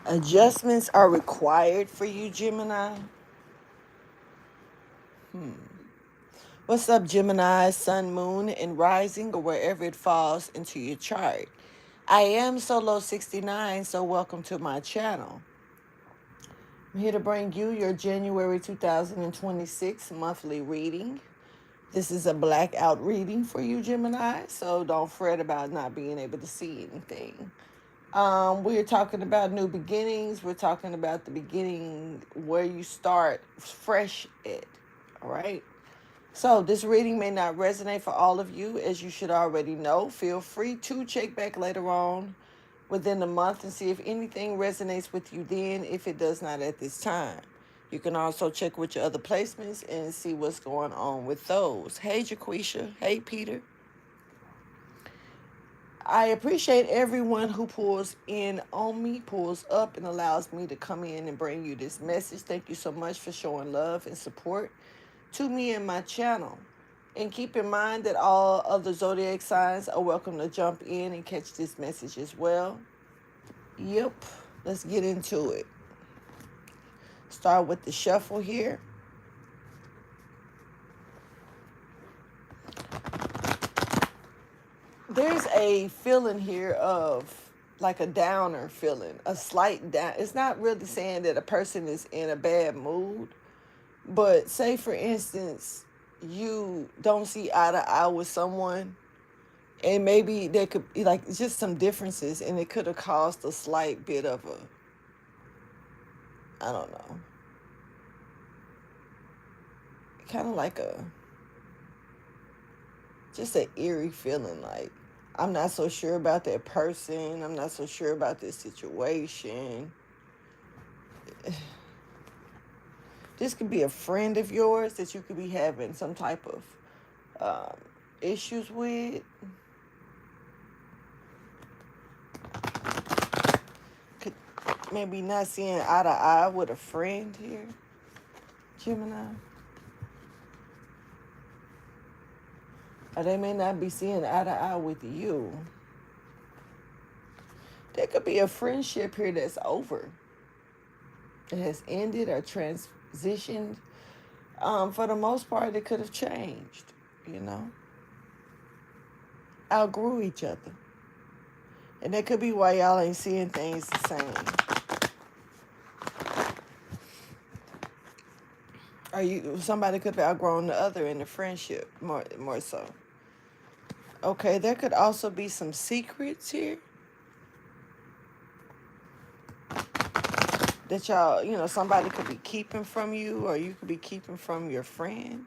Adjustments are required for you, Gemini. What's up, Gemini, Sun, Moon, and Rising, or wherever it falls into your chart? I am Solo 69, so welcome to my channel. I'm here to bring you your January 2026 monthly reading. This is a blackout reading for you, Gemini, so don't fret about not being able to see anything. We're talking about new beginnings. We're talking about the beginning where you start fresh at. All right. So this reading may not resonate for all of you, as you should already know. Feel free to check back later on within the month and see if anything resonates with you then, if it does not at this time. You can also check with your other placements and see what's going on with those. Hey, Jaquisha. Hey, Peter. I appreciate everyone who pulls in on me, pulls up, and allows me to come in and bring you this message. Thank you so much for showing love and support to me and my channel. And keep in mind that all other zodiac signs are welcome to jump in and catch this message as well. Yep, let's get into it. Start with the shuffle here. There's a feeling here of like a downer feeling, a slight down. It's not really saying that a person is in a bad mood, but say for instance, you don't see eye to eye with someone, and maybe there could be like just some differences, and it could have caused a slight bit of a, I don't know, kind of like a, just an eerie feeling like, I'm not so sure about that person. I'm not so sure about this situation. This could be a friend of yours that you could be having some type of issues with. Could maybe not seeing eye to eye with a friend here, Gemini. Or they may not be seeing eye to eye with you. There could be a friendship here that's over. It has ended or transitioned. For the most part, it could have changed, you know. Outgrew each other. And that could be why y'all ain't seeing things the same. Or somebody could have outgrown the other in the friendship, more so. Okay, there could also be some secrets here that y'all, somebody could be keeping from you, or you could be keeping from your friend,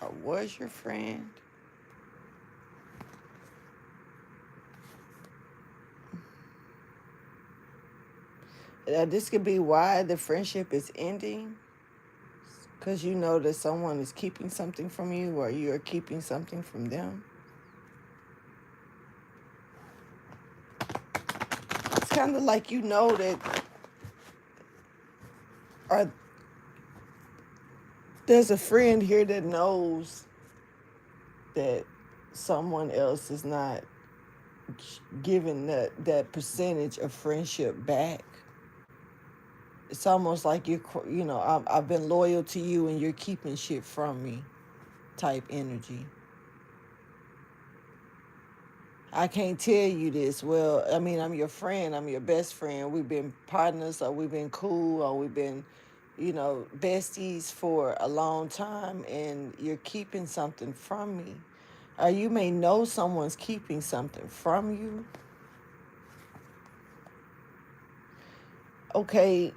or was your friend. This could be why the friendship is ending, because you know that someone is keeping something from you, or you are keeping something from them. It's kind of like you know that, or there's a friend here that knows that someone else is not giving that percentage of friendship back. It's almost like I've been loyal to you and you're keeping shit from me type energy. I can't tell you this. Well, I mean, I'm your friend. I'm your best friend. We've been partners, or we've been cool, or we've been, besties for a long time, and you're keeping something from me. Or you may know someone's keeping something from you. Okay,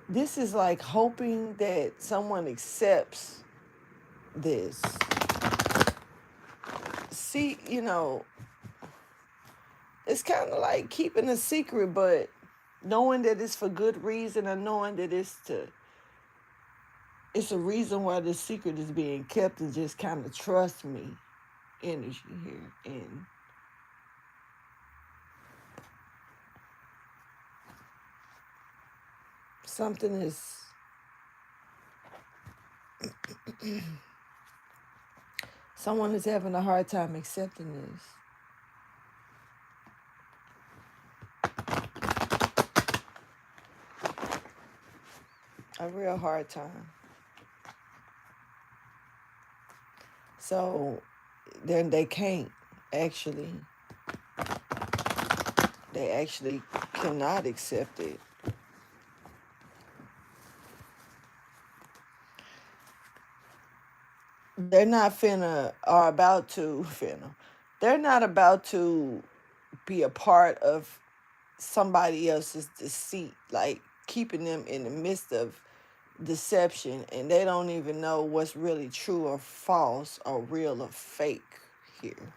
this is like hoping that someone accepts this. See, it's kind of like keeping a secret, but knowing that it's for good reason, or knowing that it's a reason why this secret is being kept, and just kind of trust me energy here. And something is someone is having a hard time accepting this. A real hard time. So then they can't actually, they actually cannot accept it. They're not finna, or about to finna. They're not about to be a part of somebody else's deceit, like keeping them in the midst of deception, and they don't even know what's really true or false or real or fake here.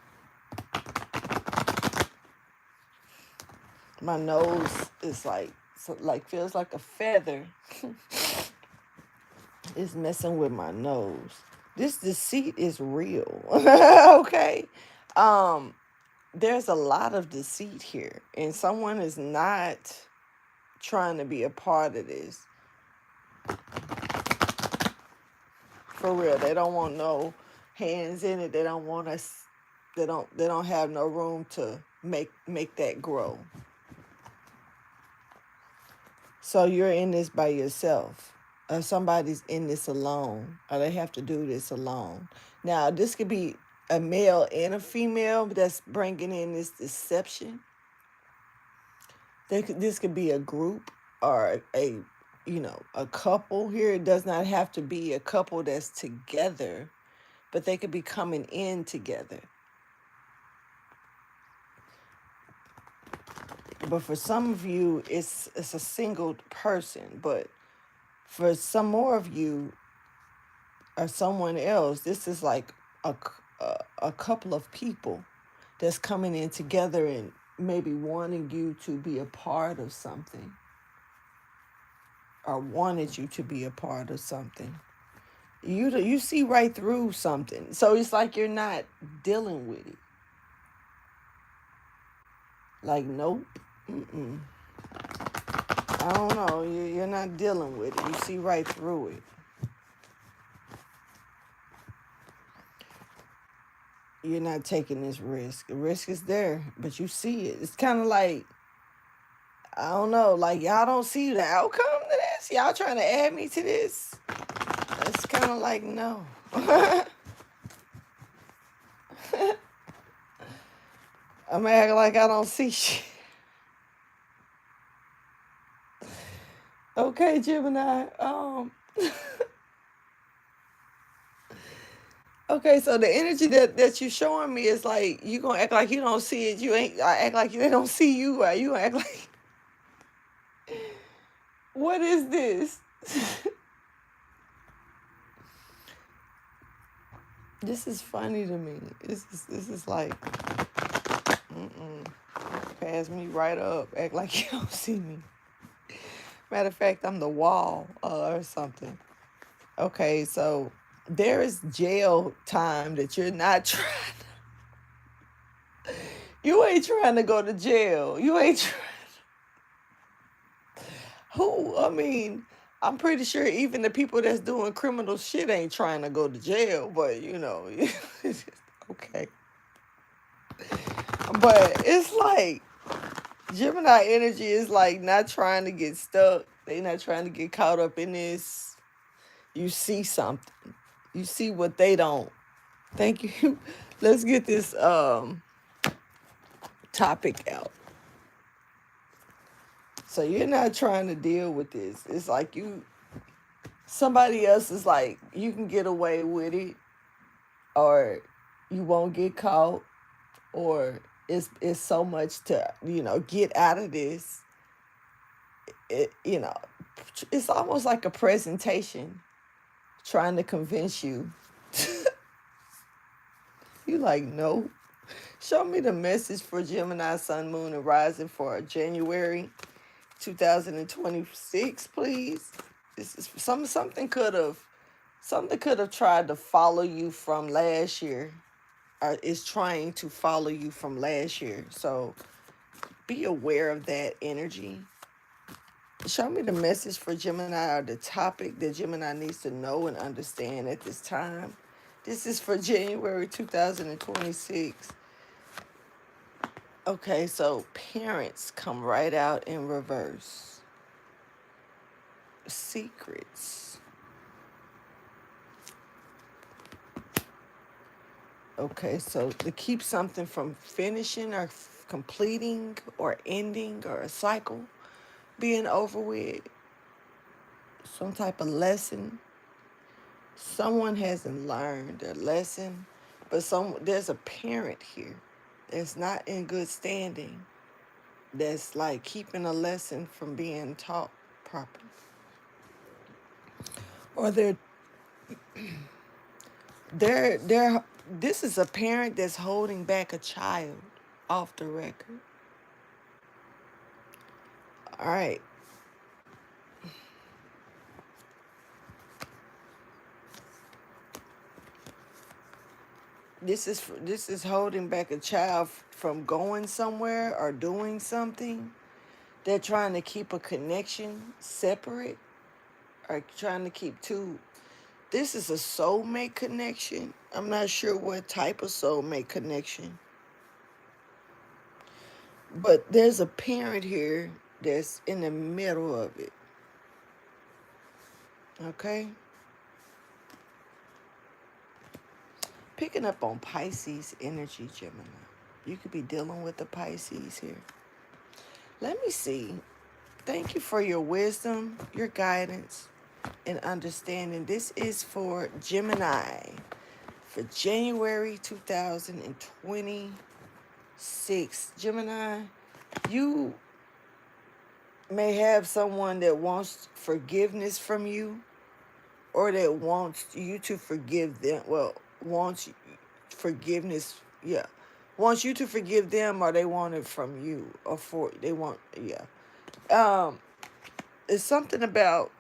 My nose is like, so like feels like a feather. It's messing with my nose. This deceit is real. Okay. Um there's a lot of deceit here, and someone is not trying to be a part of this. For real. They don't want no hands in it. They don't want us, they don't have no room to make that grow. So you're in this by yourself, or somebody's in this alone, or they have to do this alone. Now, this could be a male and a female that's bringing in this deception. This could be a group or a couple here. It does not have to be a couple that's together, but they could be coming in together. But for some of you, it's a single person. But for some more of you or someone else, this is like a couple of people that's coming in together and maybe wanting you to be a part of something, or wanted you to be a part of something. You see right through something. So it's like you're not dealing with it. Like, nope. Mm-mm. I don't know. You're not dealing with it. You see right through it. You're not taking this risk. The risk is there, but you see it. It's kind of like, I don't know, like y'all don't see the outcome to this. Y'all trying to add me to this. It's kind of like, no. I'm acting like I don't see shit. Okay, Gemini. Okay, so the energy that you're showing me is like you gonna act like you don't see it. You ain't. I act like they don't see you. Right? You gonna act like, what is this? This is funny to me. This is like, pass me right up. Act like you don't see me. Matter of fact, I'm the wall or something. Okay, so there is jail time that you're not trying. You ain't trying to go to jail. You ain't trying. Who? I mean, I'm pretty sure even the people that's doing criminal shit ain't trying to go to jail. But okay. But it's like Gemini energy is like not trying to get stuck. They not trying to get caught up in this. You see something. You see what they don't. Thank you. Let's get this topic out. So you're not trying to deal with this. It's like somebody else is like, you can get away with it, or you won't get caught, or it's so much to, get out of this. It's almost like a presentation trying to convince you. You like, no. Show me the message for Gemini, Sun, Moon, and Rising for January 2026, please. This is something could have tried to follow you from last year, or is trying to follow you from last year. So be aware of that energy. Show me the message for Gemini, or the topic that Gemini needs to know and understand at this time. This is for January 2026. Okay, so parents come right out in reverse. secrets. Okay, so to keep something from finishing or completing or ending or a cycle being over with, some type of lesson. Someone hasn't learned their lesson, but there's a parent here that's not in good standing, that's like keeping a lesson from being taught properly. Or they're this is a parent that's holding back a child off the record. All right. This is holding back a child from going somewhere or doing something. They're trying to keep a connection separate or trying to keep two. This is a soulmate connection. I'm not sure what type of soulmate connection. But there's a parent here that's in the middle of it. Okay? Picking up on Pisces energy, Gemini. You could be dealing with the Pisces here. Let me see. Thank you for your wisdom, your guidance, and understanding. This is for Gemini for January 2026. Gemini, you may have someone that wants forgiveness from you or that wants you to forgive them. Well, wants forgiveness, yeah. Wants you to forgive them or they want it from you or they want, yeah. It's something about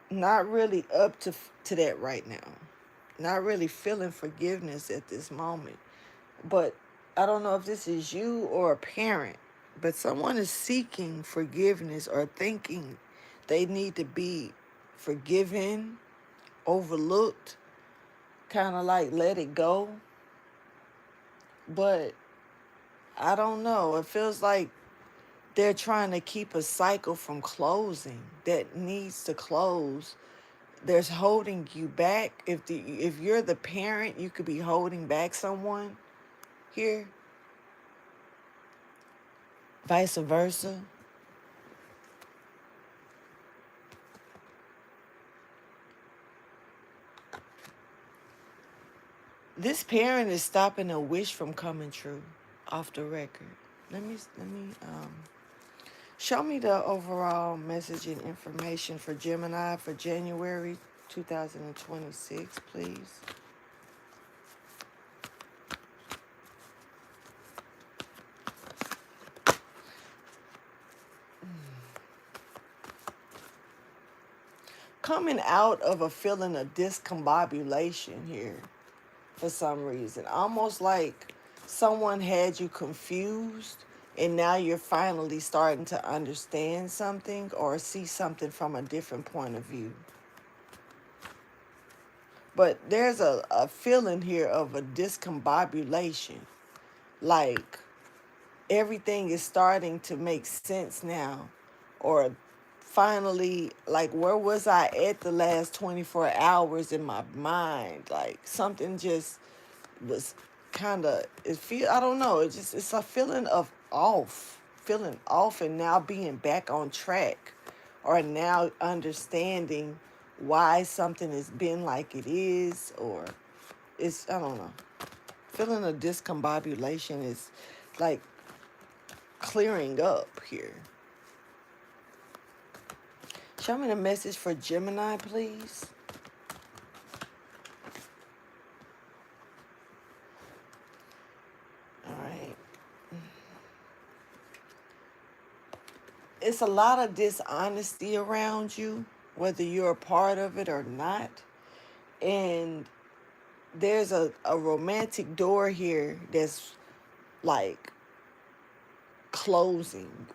not really up to that right now. Not really feeling forgiveness at this moment. But I don't know if this is you or a parent, but someone is seeking forgiveness or thinking they need to be forgiven, overlooked, kind of like let it go. But I don't know. It feels like they're trying to keep a cycle from closing that needs to close. There's holding you back. If you're the parent, you could be holding back someone here. Vice versa. This parent is stopping a wish from coming true off the record. Let me show me the overall message and information for Gemini for January 2026, please. Coming out of a feeling of discombobulation here for some reason. Almost like someone had you confused and now you're finally starting to understand something or see something from a different point of view. But there's a feeling here of a discombobulation. Like everything is starting to make sense now. Or finally, like, where was I at the last 24 hours in my mind? Like something just was kind of, I don't know, it's a feeling of feeling off and now being back on track or now understanding why something has been like it is, or I don't know, feeling of discombobulation is like clearing up here. Show me the message for Gemini, please. All right. It's a lot of dishonesty around you, whether you're a part of it or not. And there's a romantic door here that's like closing.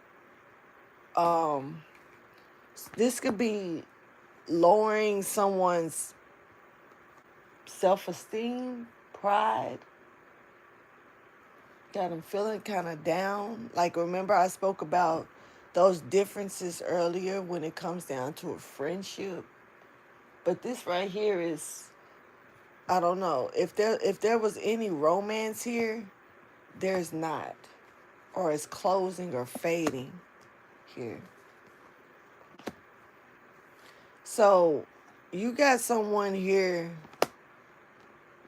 This could be lowering someone's self-esteem, pride, got them feeling kind of down. Like, remember I spoke about those differences earlier when it comes down to a friendship. But this right here is, I don't know. If there was any romance here, there's not. Or it's closing or fading here. So you got someone here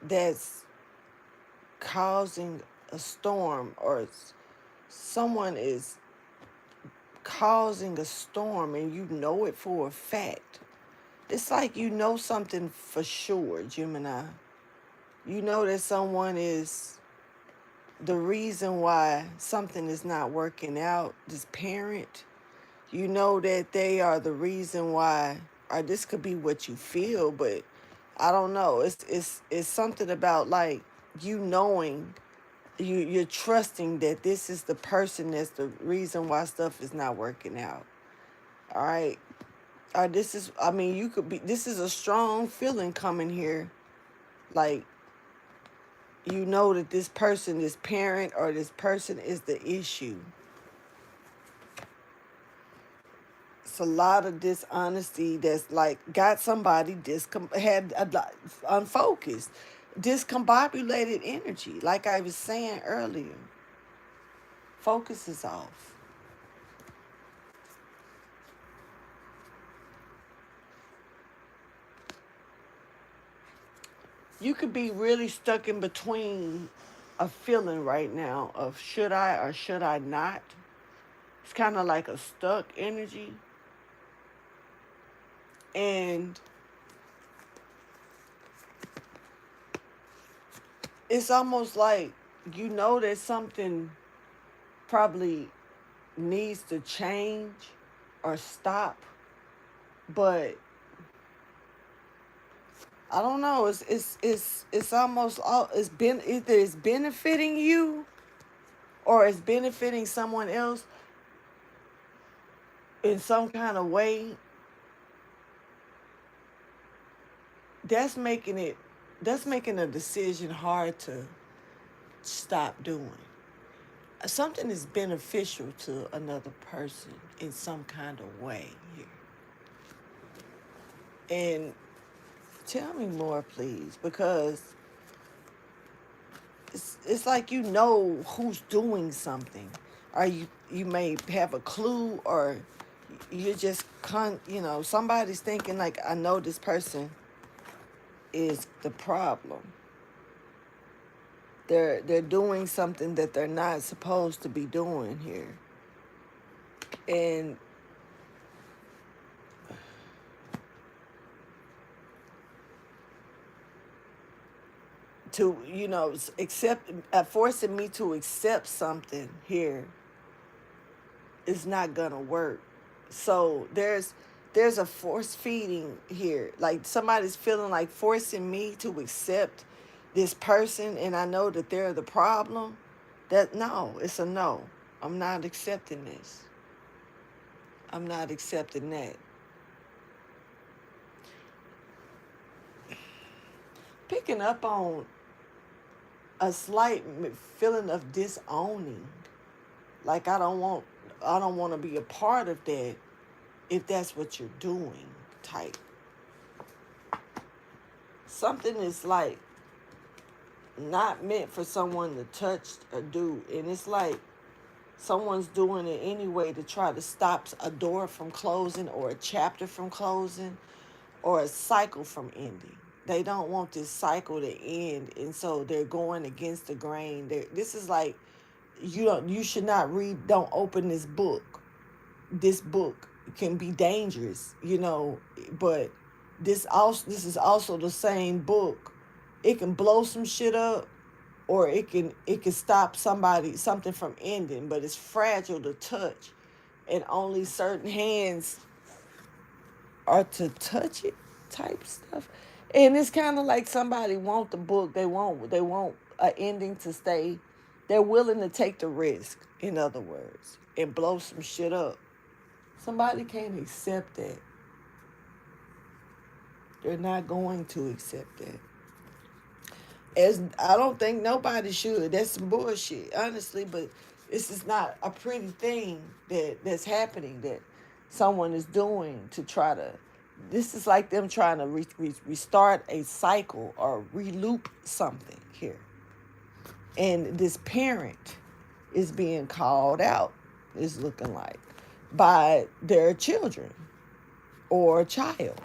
that's causing a storm, or someone is causing a storm and you know it for a fact. It's like you know something for sure, Gemini. You know that someone is the reason why something is not working out, this parent. You know that they are the reason why, or this could be what you feel, but I don't know. It's something about like you knowing, you're trusting that this is the person that's the reason why stuff is not working out. All right. Or this is, I mean, you could be, this is a strong feeling coming here. Like, you know that this person, this parent, or this person is the issue. It's a lot of dishonesty that's like got somebody unfocused, discombobulated energy. Like I was saying earlier, focus is off. You could be really stuck in between a feeling right now of should I or should I not. It's kind of like a stuck energy. And it's almost like you know that something probably needs to change or stop, but I don't know. It's almost all it's been either it's benefiting you or it's benefiting someone else in some kind of way. That's making it that's making a decision hard to stop doing. Something is beneficial to another person in some kind of way here. And tell me more, please, because it's like you know who's doing something, or you may have a clue, or you're just somebody's thinking like, I know this person is the problem. They're doing something that they're not supposed to be doing here, and to accept, forcing me to accept something here is not gonna work. So there's a force feeding here. Like somebody's feeling like forcing me to accept this person, and I know that they're the problem. That no, it's a no. I'm not accepting this. I'm not accepting that. Picking up on a slight feeling of disowning. Like I don't want to be a part of that if that's what you're doing type. Something is like not meant for someone to touch or do, and it's like someone's doing it anyway to try to stop a door from closing, or a chapter from closing, or a cycle from ending. They don't want this cycle to end, and so they're going against the grain. This is like, you should not read, don't open this book. This book can be dangerous, but this is also the same book. It can blow some shit up, or it can stop something from ending, but it's fragile to touch, and only certain hands are to touch it type stuff. And it's kind of like somebody want the book, they want an ending to stay. They're willing to take the risk, in other words, and blow some shit up. Somebody can't accept that. They're not going to accept that. As I don't think nobody should. That's some bullshit, honestly. But This is not a pretty thing that's happening, that someone is doing to try to. This is like them trying to restart a cycle or reloop something here. And this parent is being called out, is looking like, by their children or child.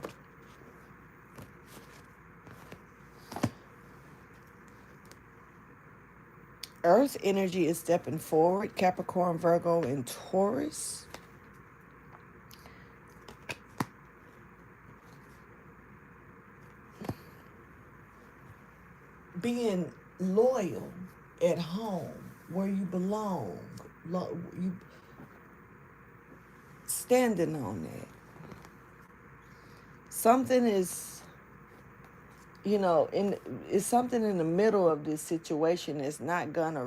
Earth energy is stepping forward, Capricorn, Virgo, and Taurus. Being loyal at home where you belong. You standing on that. Something is, it's something in the middle of this situation that's not gonna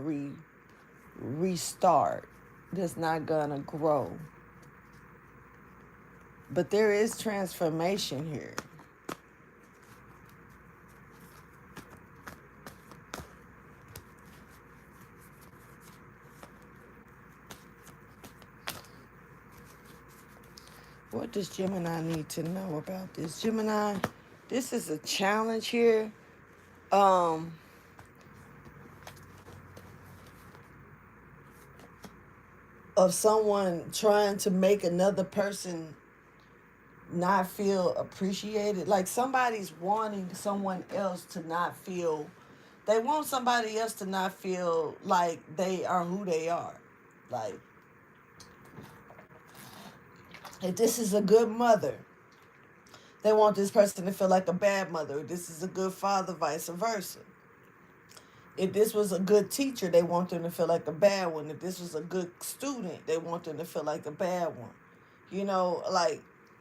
restart, that's not gonna grow. But there is transformation here. What does Gemini need to know about this? Gemini, this is a challenge here. Of someone trying to make another person not feel appreciated. Like somebody's wanting someone else to not feel, they want somebody else to not feel like they are who they are. Like, if this is a good mother, they want this person to feel like a bad mother. If this is a good father, vice versa. If this was a good teacher, they want them to feel like a bad one. If this was a good student, they want them to feel like a bad one.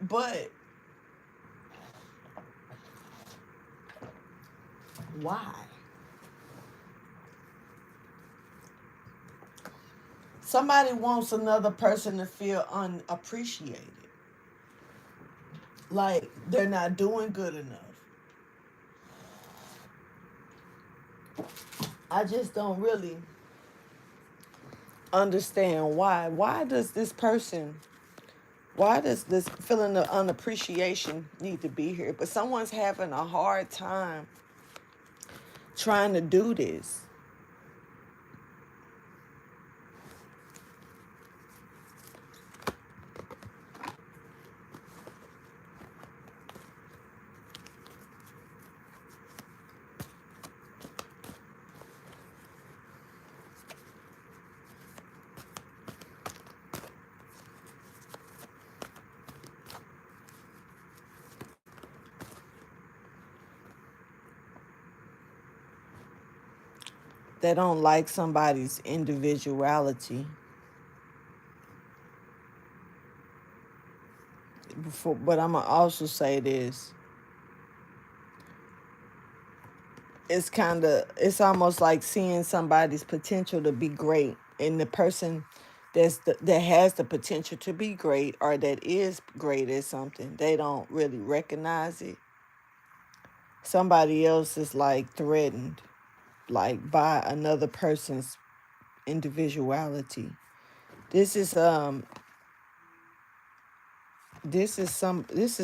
But why? Somebody wants another person to feel unappreciated. Like they're not doing good enough. I just don't really understand why. Why does this feeling of unappreciation need to be here? But someone's having a hard time trying to do this. They don't like somebody's individuality. But I'm going to also say this. It's almost like seeing somebody's potential to be great, and the person that has the potential to be great, or that is great at something, they don't really recognize it. Somebody else is like threatened, like by another person's individuality. This is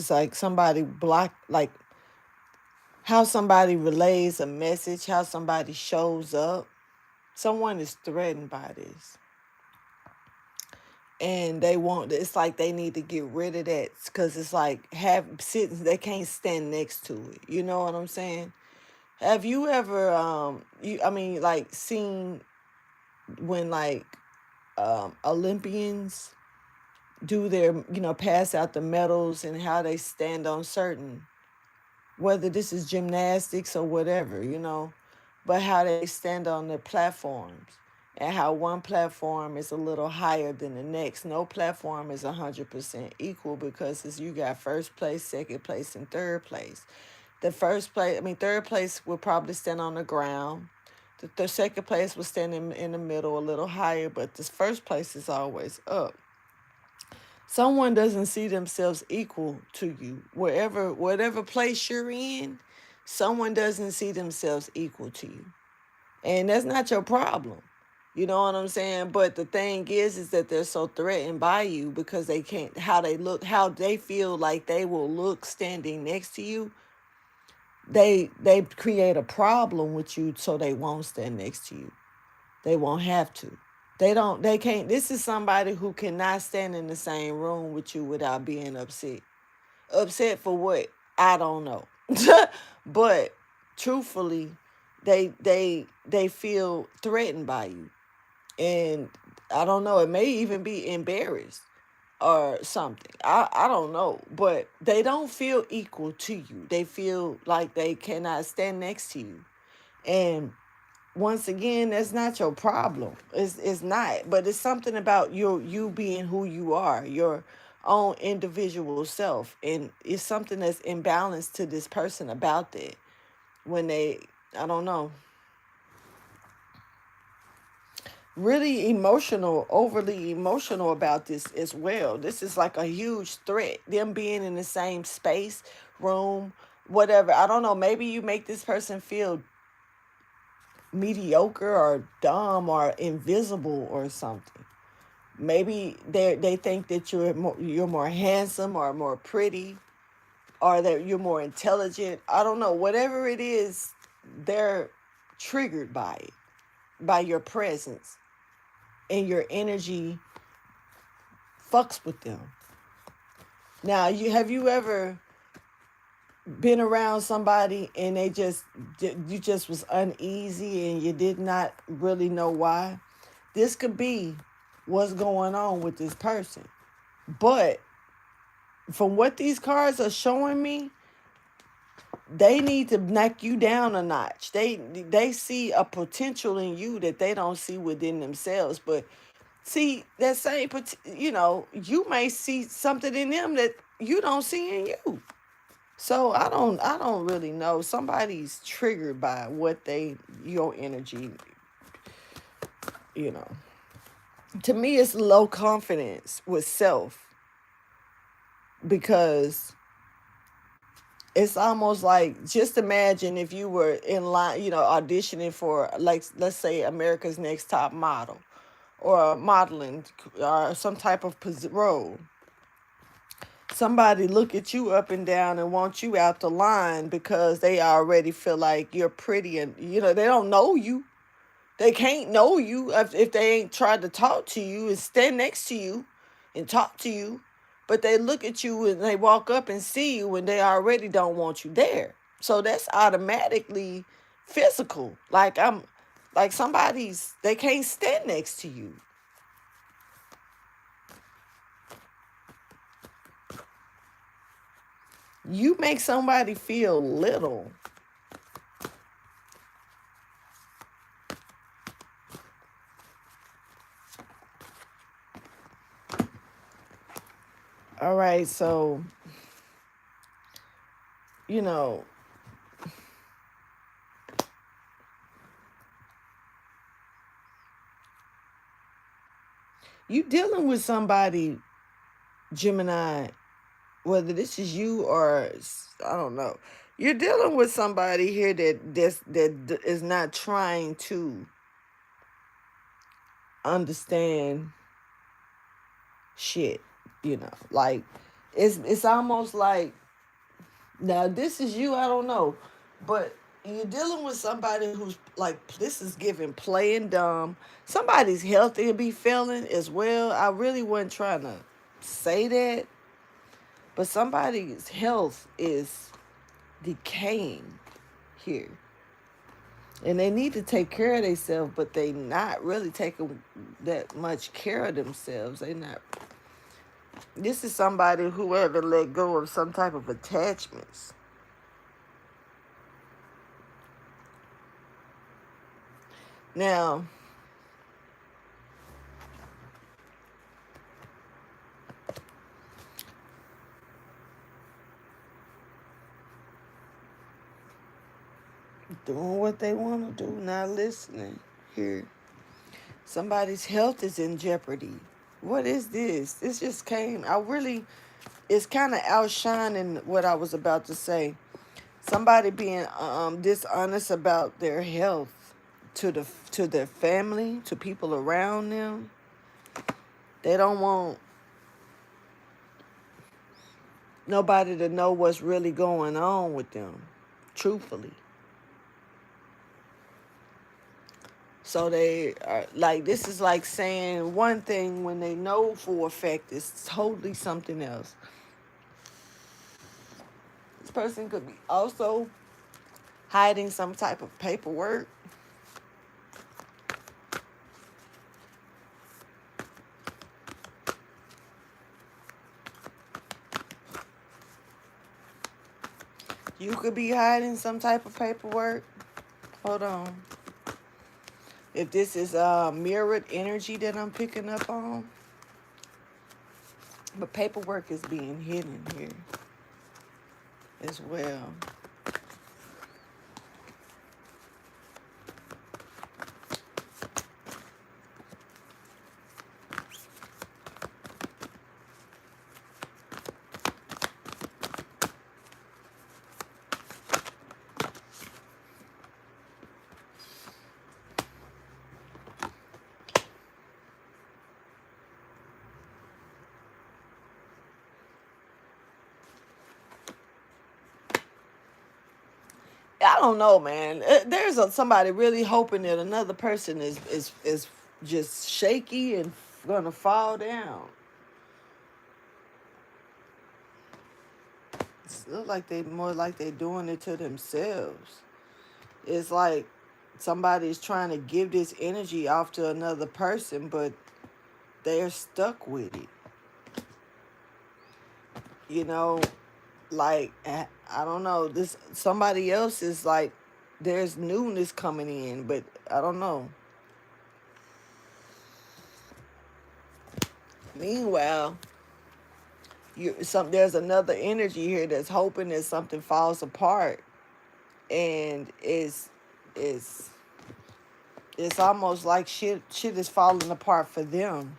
like somebody block, like how somebody relays a message, how somebody shows up. Someone is threatened by this. And it's like they need to get rid of that, because it's like they can't stand next to it. You know what I'm saying? Have you ever seen when Olympians do their, pass out the medals, and how they stand on certain, whether this is gymnastics or whatever, but how they stand on their platforms, and how one platform is a little higher than the next. No platform is 100% equal, because you got first place, second place, and third place. Third place will probably stand on the ground. The second place will stand in the middle, a little higher, but this first place is always up. Someone doesn't see themselves equal to you. Whatever place you're in, someone doesn't see themselves equal to you. And that's not your problem. You know what I'm saying? But the thing is that they're so threatened by you because they can't, how they look, how they feel like they will look standing next to you. They create a problem with you so they won't stand next to you. They won't have to. They can't. This is somebody who cannot stand in the same room with you without being upset. Upset for what? I don't know. But truthfully, they feel threatened by you. And I don't know, it may even be embarrassed or something. I don't know. But they don't feel equal to you. They feel like they cannot stand next to you. And once again, that's not your problem. It's not. But it's something about you being who you are, your own individual self. And it's something that's imbalanced to this person about that. When they, I don't know, really emotional, overly emotional about this as well. This is like a huge threat. Them being in the same space, room, whatever. I don't know. Maybe you make this person feel mediocre or dumb or invisible or something. Maybe they think that you're more handsome or more pretty or that you're more intelligent. I don't know. Whatever it is, they're triggered by it, by your presence, and your energy fucks with them. Now, have you ever been around somebody and you just was uneasy and you did not really know why? This could be what's going on with this person. But from what these cards are showing me, they need to knock you down a notch. They see a potential in you that they don't see within themselves. But see, that same, you may see something in them that you don't see in you. So I don't really know. Somebody's triggered by your energy, you know. To me, it's low confidence with self because it's almost like, just imagine if you were in line, auditioning for, like, let's say America's Next Top Model or modeling or some type of role. Somebody look at you up and down and want you out the line because they already feel like you're pretty, and they don't know you. They can't know you if they ain't tried to talk to you and stand next to you and talk to you. But they look at you and they walk up and see you and they already don't want you there. So that's automatically physical. Like they can't stand next to you. You make somebody feel little. All right, so, you know, you dealing with somebody, Gemini, whether this is you or I don't know. You're dealing with somebody here that is not trying to understand shit, like it's almost like, now this is you, I don't know, but you're dealing with somebody who's like, this is giving playing dumb. Somebody's healthy to be feeling as well. I really wasn't trying to say that, but somebody's health is decaying here. And they need to take care of themselves, but they not really taking that much care of themselves. They not. This is somebody who ever let go of some type of attachments. Now, doing what they want to do, not listening here. Somebody's health is in jeopardy. What is this? This just came. It's kind of outshining what I was about to say. Somebody being dishonest about their health to to their family, to people around them. They don't want nobody to know what's really going on with them, truthfully. So they are like, this is like saying one thing when they know for a fact it's totally something else. This person could be also hiding some type of paperwork. You could be hiding some type of paperwork. Hold on. If this is mirrored energy that I'm picking up on. But paperwork is being hidden here as well. I don't know, man. There's somebody really hoping that another person is just shaky and gonna fall down. It looks like they more like they're doing it to themselves. It's like somebody's trying to give this energy off to another person, but they're stuck with it. You know, like I don't know. This somebody else is like, there's newness coming in, but I don't know. Meanwhile, there's another energy here that's hoping that something falls apart, and it's almost like shit is falling apart for them.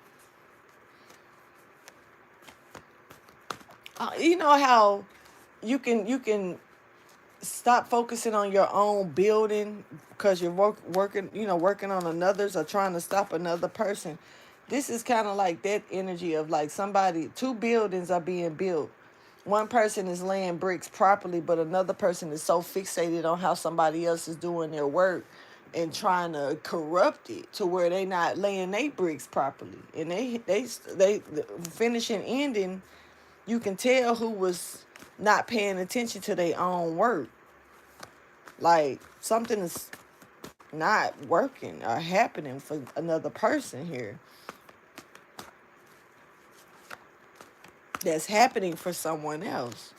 You know how you can stop focusing on your own building because you're working on another's, or trying to stop another person. This is kind of like that energy of like two buildings are being built. One person is laying bricks properly, but another person is so fixated on how somebody else is doing their work and trying to corrupt it to where they not laying their bricks properly. And they finishing ending, you can tell who was not paying attention to their own work. Like something is not working or happening for another person here. That's happening for someone else.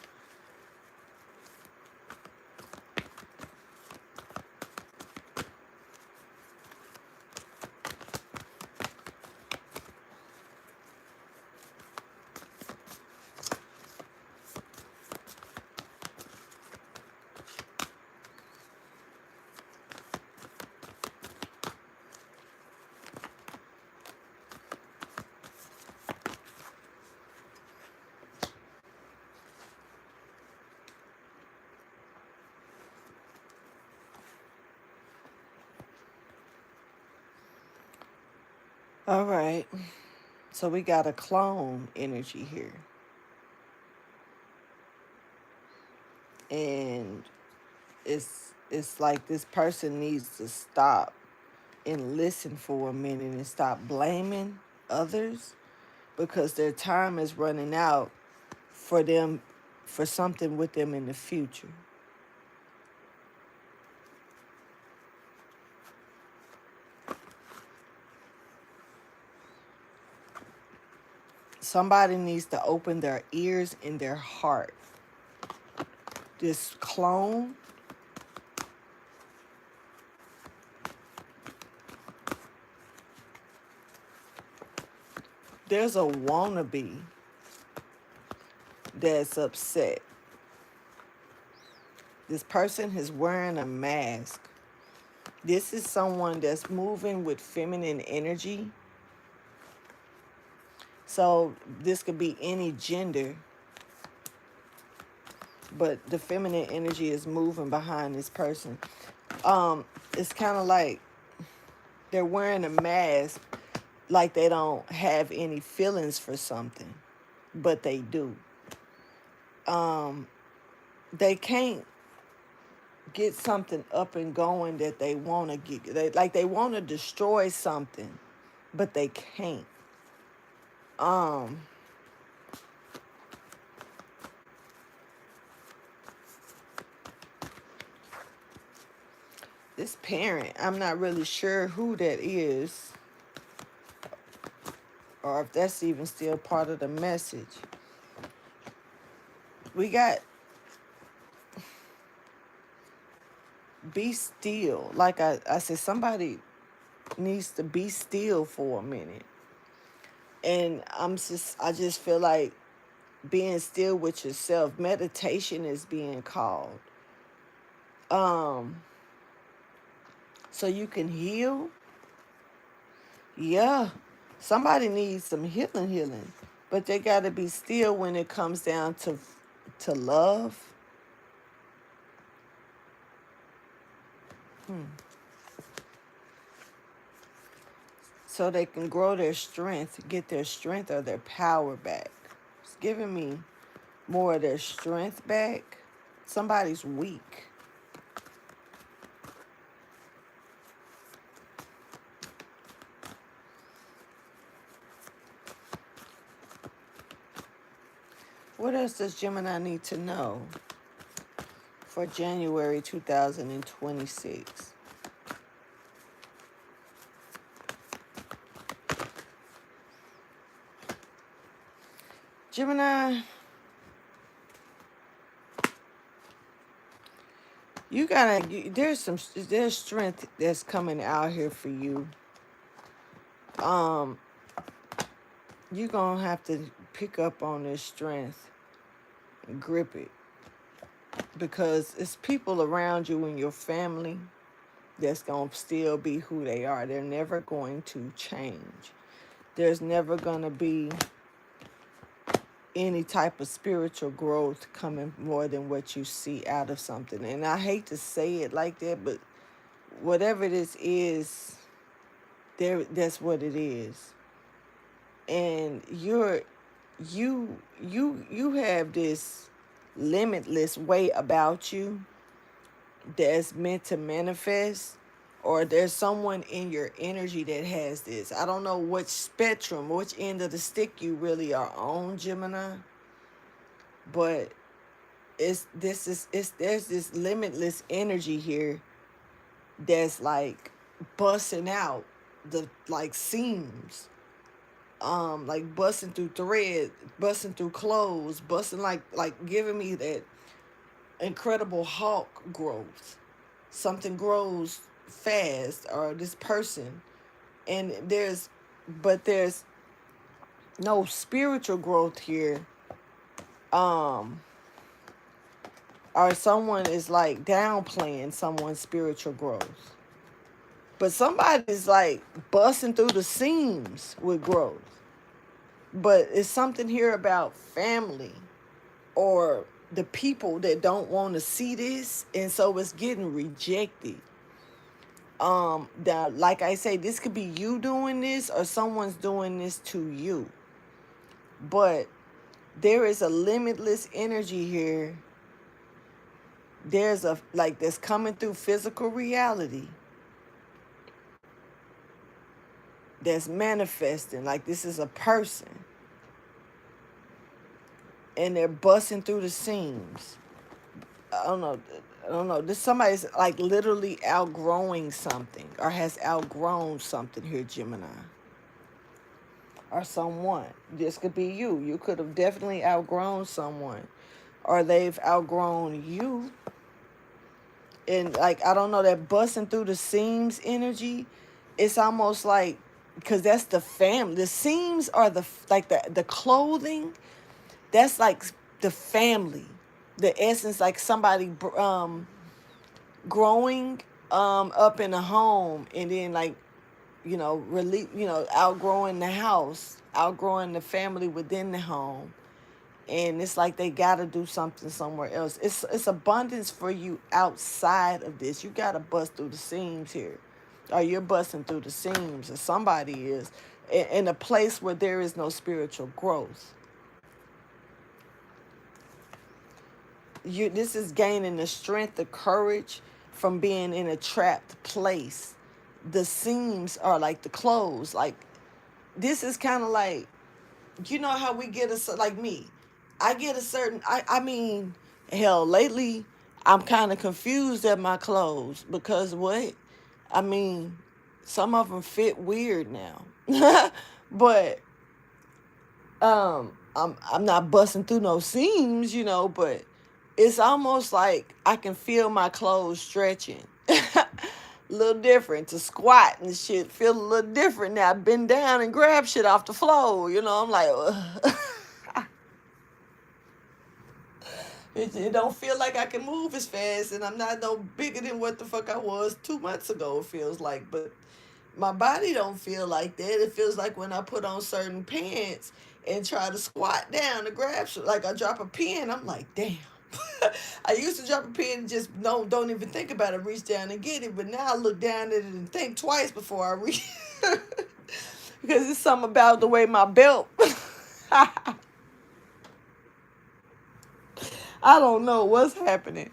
All right. So we got a clone energy here. And it's like this person needs to stop and listen for a minute and stop blaming others, because their time is running out for them, for something with them in the future. Somebody needs to open their ears and their heart. This clone, there's a wannabe that's upset. This person is wearing a mask. This is someone that's moving with feminine energy. So this could be any gender, but the feminine energy is moving behind this person. It's kind of like They're wearing a mask like they don't have any feelings for something, but they do. Um, they can't get something up and going that they want to get. They want to destroy something, but they can't. Um, this parent, I'm not really sure who that is, or if that's even still part of the message. We got be still. Like I said, somebody needs to be still for a minute. And I just feel like being still with yourself. Meditation is being called. So you can heal. Yeah. Somebody needs some healing. But they gotta be still when it comes down to love. So they can grow their strength, get their strength or their power back. It's giving me more of their strength back. Somebody's weak. What else does Gemini need to know for January 2026? Gemini, there's strength that's coming out here for you. You're gonna have to pick up on this strength and grip it, because it's people around you in your family that's gonna still be who they are. They're never going to change. There's never gonna be any type of spiritual growth coming more than what you see out of something. And I hate to say it like that, but whatever this is, that's what it is. And you have this limitless way about you that's meant to manifest, or there's someone in your energy that has this. I don't know which spectrum, which end of the stick you really are on, Gemini, but there's this limitless energy here that's like busting out the like seams, like busting through thread, busting through clothes, busting like giving me that incredible Hulk growth. Something grows fast, or this person, and there's no spiritual growth here. Or someone is like downplaying someone's spiritual growth. But somebody's like busting through the seams with growth. But it's something here about family or the people that don't want to see this, and so it's getting rejected. Like I say, this could be you doing this or someone's doing this to you. But there is a limitless energy here. There's that's coming through physical reality, that's manifesting. Like this is a person, and they're busting through the seams. I don't know. This somebody's like literally outgrowing something, or has outgrown something here, Gemini. Or someone. This could be you. You could have definitely outgrown someone, or they've outgrown you. And like, I don't know, that busting through the seams energy, it's almost like, because that's the family. The seams are the clothing. That's like the family, the essence, like somebody growing up in a home, and then like, outgrowing the house, outgrowing the family within the home. And it's like they got to do something somewhere else. It's abundance for you outside of this. You got to bust through the seams here. or you're busting through the seams, or somebody is in a place where there is no spiritual growth. This is gaining the strength, the courage from being in a trapped place. The seams are like the clothes. Like, this is kind of like, you know how we get like me, I get a certain, I mean, hell, lately I'm kind of confused at my clothes because what, I mean, some of them fit weird now. But I'm not busting through no seams, but it's almost like I can feel my clothes stretching. A little different to squat and shit. Feel a little different now. Bend down and grab shit off the floor. I'm like, it don't feel like I can move as fast, and I'm not no bigger than what the fuck I was 2 months ago. It feels like, but my body don't feel like that. It feels like when I put on certain pants and try to squat down to grab shit, like I drop a pin, I'm like, damn. I used to drop a pin and just don't even think about it, reach down and get it. But now I look down at it and think twice before I reach. Because it's something about the way my belt. I don't know what's happening.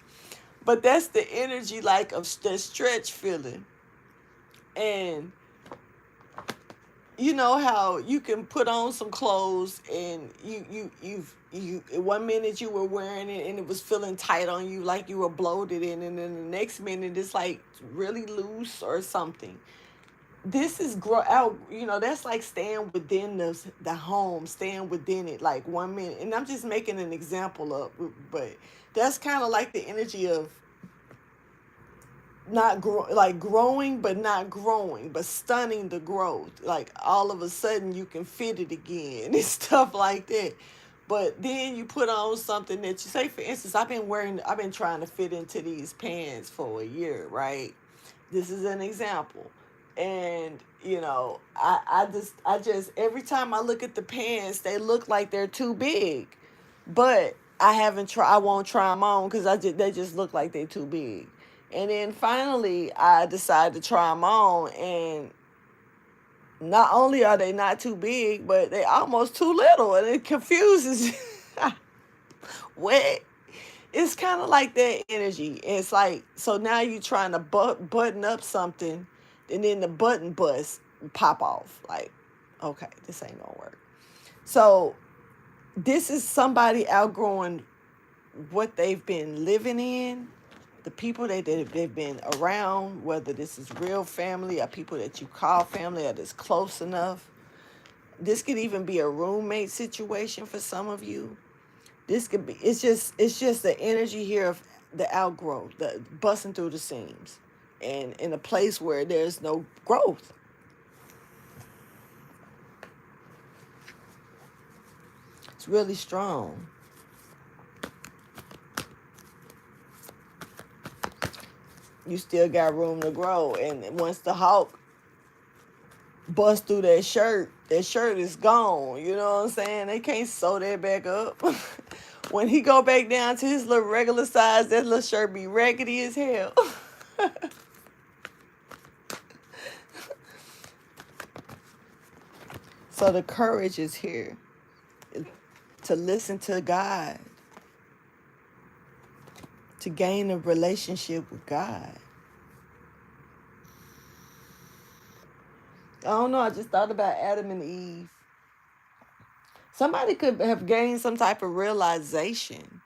But that's the energy, like, of the stretch feeling. And you know how you can put on some clothes and you 1 minute you were wearing it and it was feeling tight on you, like you were bloated in, and then the next minute it's like really loose or something. This is grow out, that's like staying within the home, staying within it, like 1 minute. And I'm just making an example of, but that's kind of like the energy of not like growing but not growing, but stunning the growth. Like all of a sudden you can fit it again and stuff like that. But then you put on something that you say, for instance, I've been trying to fit into these pants for a year, right? This is an example. And I just every time I look at the pants, they look like they're too big. But I won't try them on because they just look like they're too big. And then finally, I decided to try them on, and not only are they not too big, but they almost too little, and it confuses. What? It's kind of like that energy. It's like, so now you're trying to button up something, and then the button bust pop off. Like, okay, this ain't gonna work. So this is somebody outgrowing what they've been living in, the people they've been around, whether this is real family or people that you call family or that's close enough. This could even be a roommate situation for some of you. This could be, it's just the energy here of the outgrowth, the busting through the seams, and in a place where there's no growth. It's really strong. You still got room to grow. And once the hawk busts through that shirt is gone. You know what I'm saying? They can't sew that back up. When he go back down to his little regular size, that little shirt be raggedy as hell. So the courage is here to listen to God, to gain a relationship with God. I don't know. I just thought about Adam and Eve. Somebody could have gained some type of realization,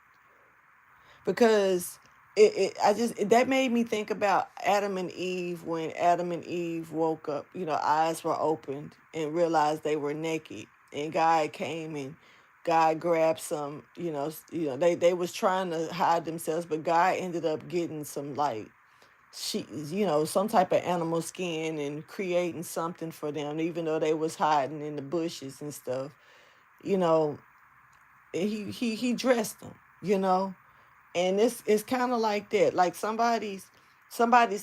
because that made me think about Adam and Eve. When Adam and Eve woke up, eyes were opened and realized they were naked, and God came and God grabbed some, they was trying to hide themselves, but God ended up getting some, like, some type of animal skin and creating something for them, even though they was hiding in the bushes and stuff. You know, he dressed them. And it's kind of like that. Like somebody's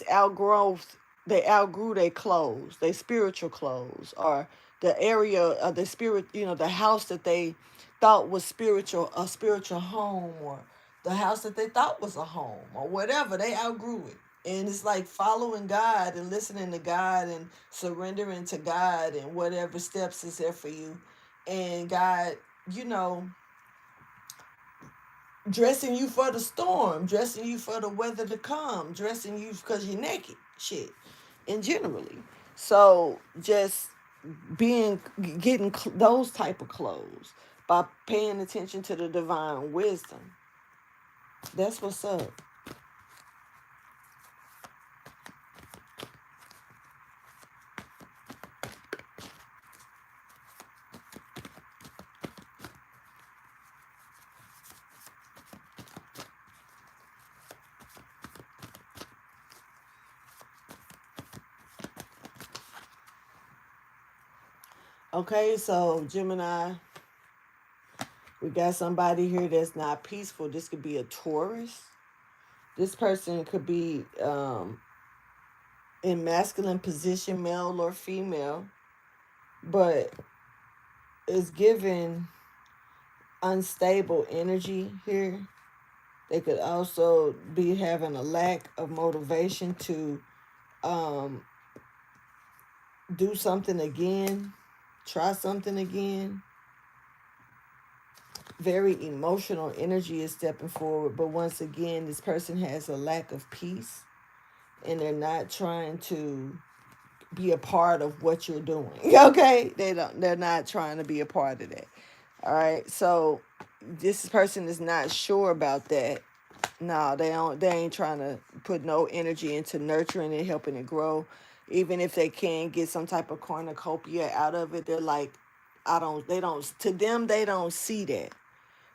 outgrowth. They outgrew their clothes, their spiritual clothes, or the area of the spirit. The house that they thought was spiritual, a spiritual home, or the house that they thought was a home, or whatever. They outgrew it, And it's like following God and listening to God and surrendering to God and whatever steps is there for you. And God, you know, dressing you for the storm, dressing you for the weather to come, dressing you because you're naked. Shit. And generally. So just being getting those type of clothes by paying attention to the divine wisdom. That's what's up. Okay, so Gemini, we got somebody here that's not peaceful. This could be a Taurus. This person could be in masculine position, male or female, but is given unstable energy here. They could also be having a lack of motivation to um, do something again, try something again. Very emotional energy is stepping forward, but once again, this person has a lack of peace and they're not trying to be a part of what you're doing. Okay? They're not trying to be a part of that. All right. So this person is not sure about that. No, they ain't trying to put no energy into nurturing and helping it grow. Even if they can get some type of cornucopia out of it, they're like, to them, they don't see that.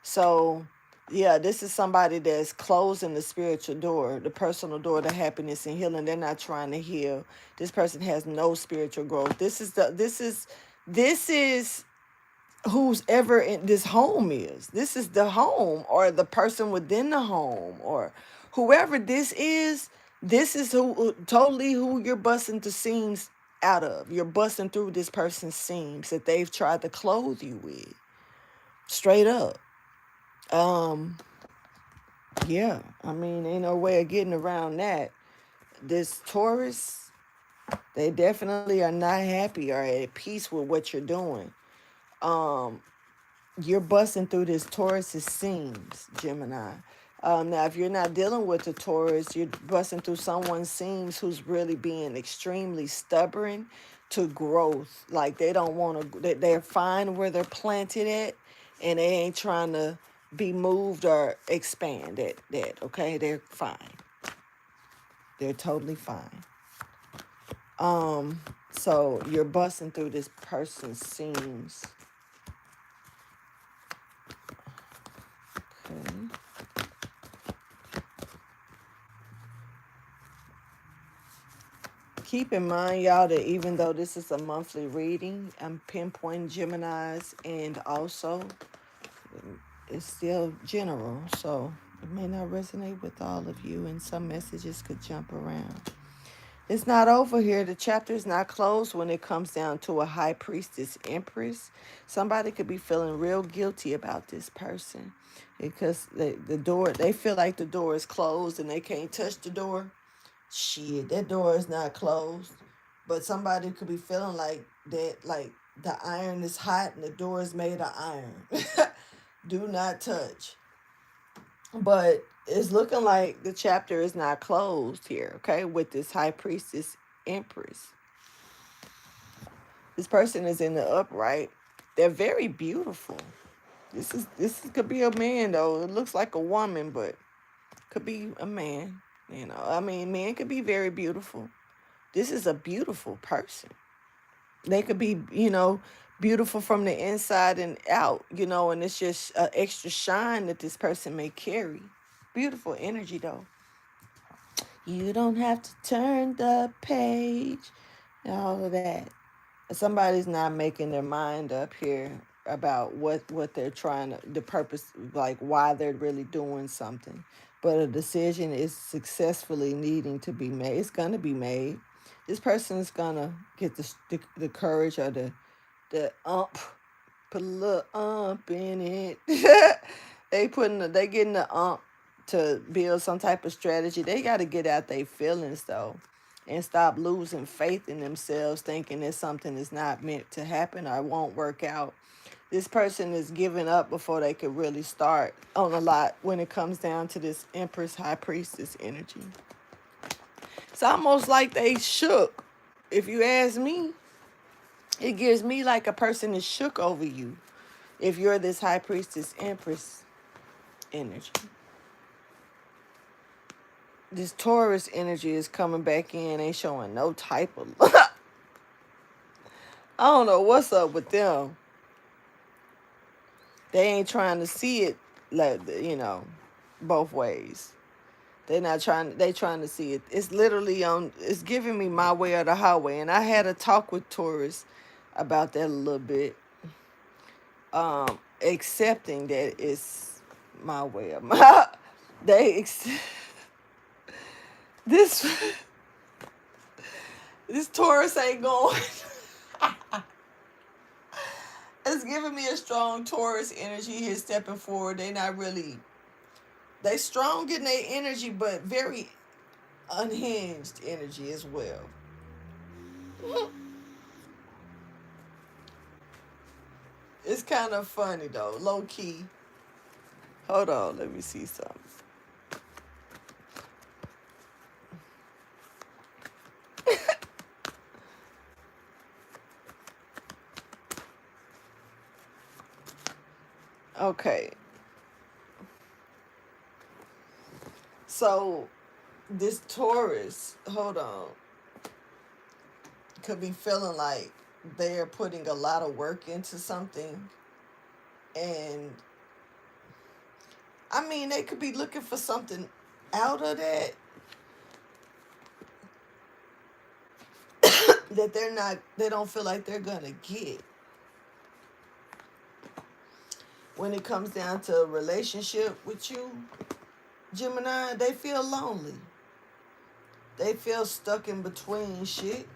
So, yeah, this is somebody that's closing the spiritual door, the personal door to happiness and healing. They're not trying to heal. This person has no spiritual growth. This is who's ever in this home is. This is the home or the person within the home or whoever this is who totally who you're busting the seams out of. You're busting through this person's seams that they've tried to clothe you with. Straight up. Um, yeah, I mean, ain't no way of getting around that. This Taurus, they definitely are not happy or at peace with what you're doing. Um, you're busting through this Taurus's seams, Gemini. Now, if you're not dealing with the Taurus, you're busting through someone's seams who's really being extremely stubborn to growth. Like they don't want to, they're fine where they're planted at, and they ain't trying to be moved or expand that. Okay, they're fine. They're totally fine. So you're busting through this person's seams. Okay. Keep in mind, y'all, that even though this is a monthly reading, I'm pinpointing Geminis, and also it's still general, so it may not resonate with all of you, and some messages could jump around. It's not over here. The chapter is not closed when it comes down to a high priestess empress. Somebody could be feeling real guilty about this person because the door, they feel like the door is closed and they can't touch the door. Shit, that door is not closed. But somebody could be feeling like that, like the iron is hot and the door is made of iron. Do not touch. But it's looking like the chapter is not closed here, okay, with this high priestess empress. This person is in the upright. They're very beautiful. This could be a man though. It looks like a woman, but could be a man. You know, I mean, men could be very beautiful. This is a beautiful person. They could be, beautiful from the inside and out, and it's just an extra shine that this person may carry. Beautiful energy, though. You don't have to turn the page, and all of that. Somebody's not making their mind up here about what they're trying to, the purpose, like why they're really doing something. But a decision is successfully needing to be made. It's going to be made. This person is going to get the courage or the put a little in it. They getting the to build some type of strategy. They got to get out their feelings though, and stop losing faith in themselves, thinking that something is not meant to happen or won't work out. This person is giving up before they could really start on a lot when it comes down to this Empress High Priestess energy. It's almost like they shook. If you ask me, it gives me like a person is shook over you if you're this High Priestess Empress energy. This Taurus energy is coming back in, ain't showing no type of I don't know what's up with them. They ain't trying to see it like, both ways. They trying to see it. It's literally it's giving me my way or the highway. And I had a talk with Taurus about that a little bit. Accepting that it's my way or my this this Taurus ain't going. It's giving me a strong Taurus energy here stepping forward. They strong in their energy, but very unhinged energy as well. It's kind of funny though, low key. Hold on, let me see something. Okay. So this Taurus, hold on, could be feeling like they're putting a lot of work into something. And I mean, they could be looking for something out of that that they don't feel like they're gonna get. When it comes down to a relationship with you, Gemini, they feel lonely. They feel stuck in between shit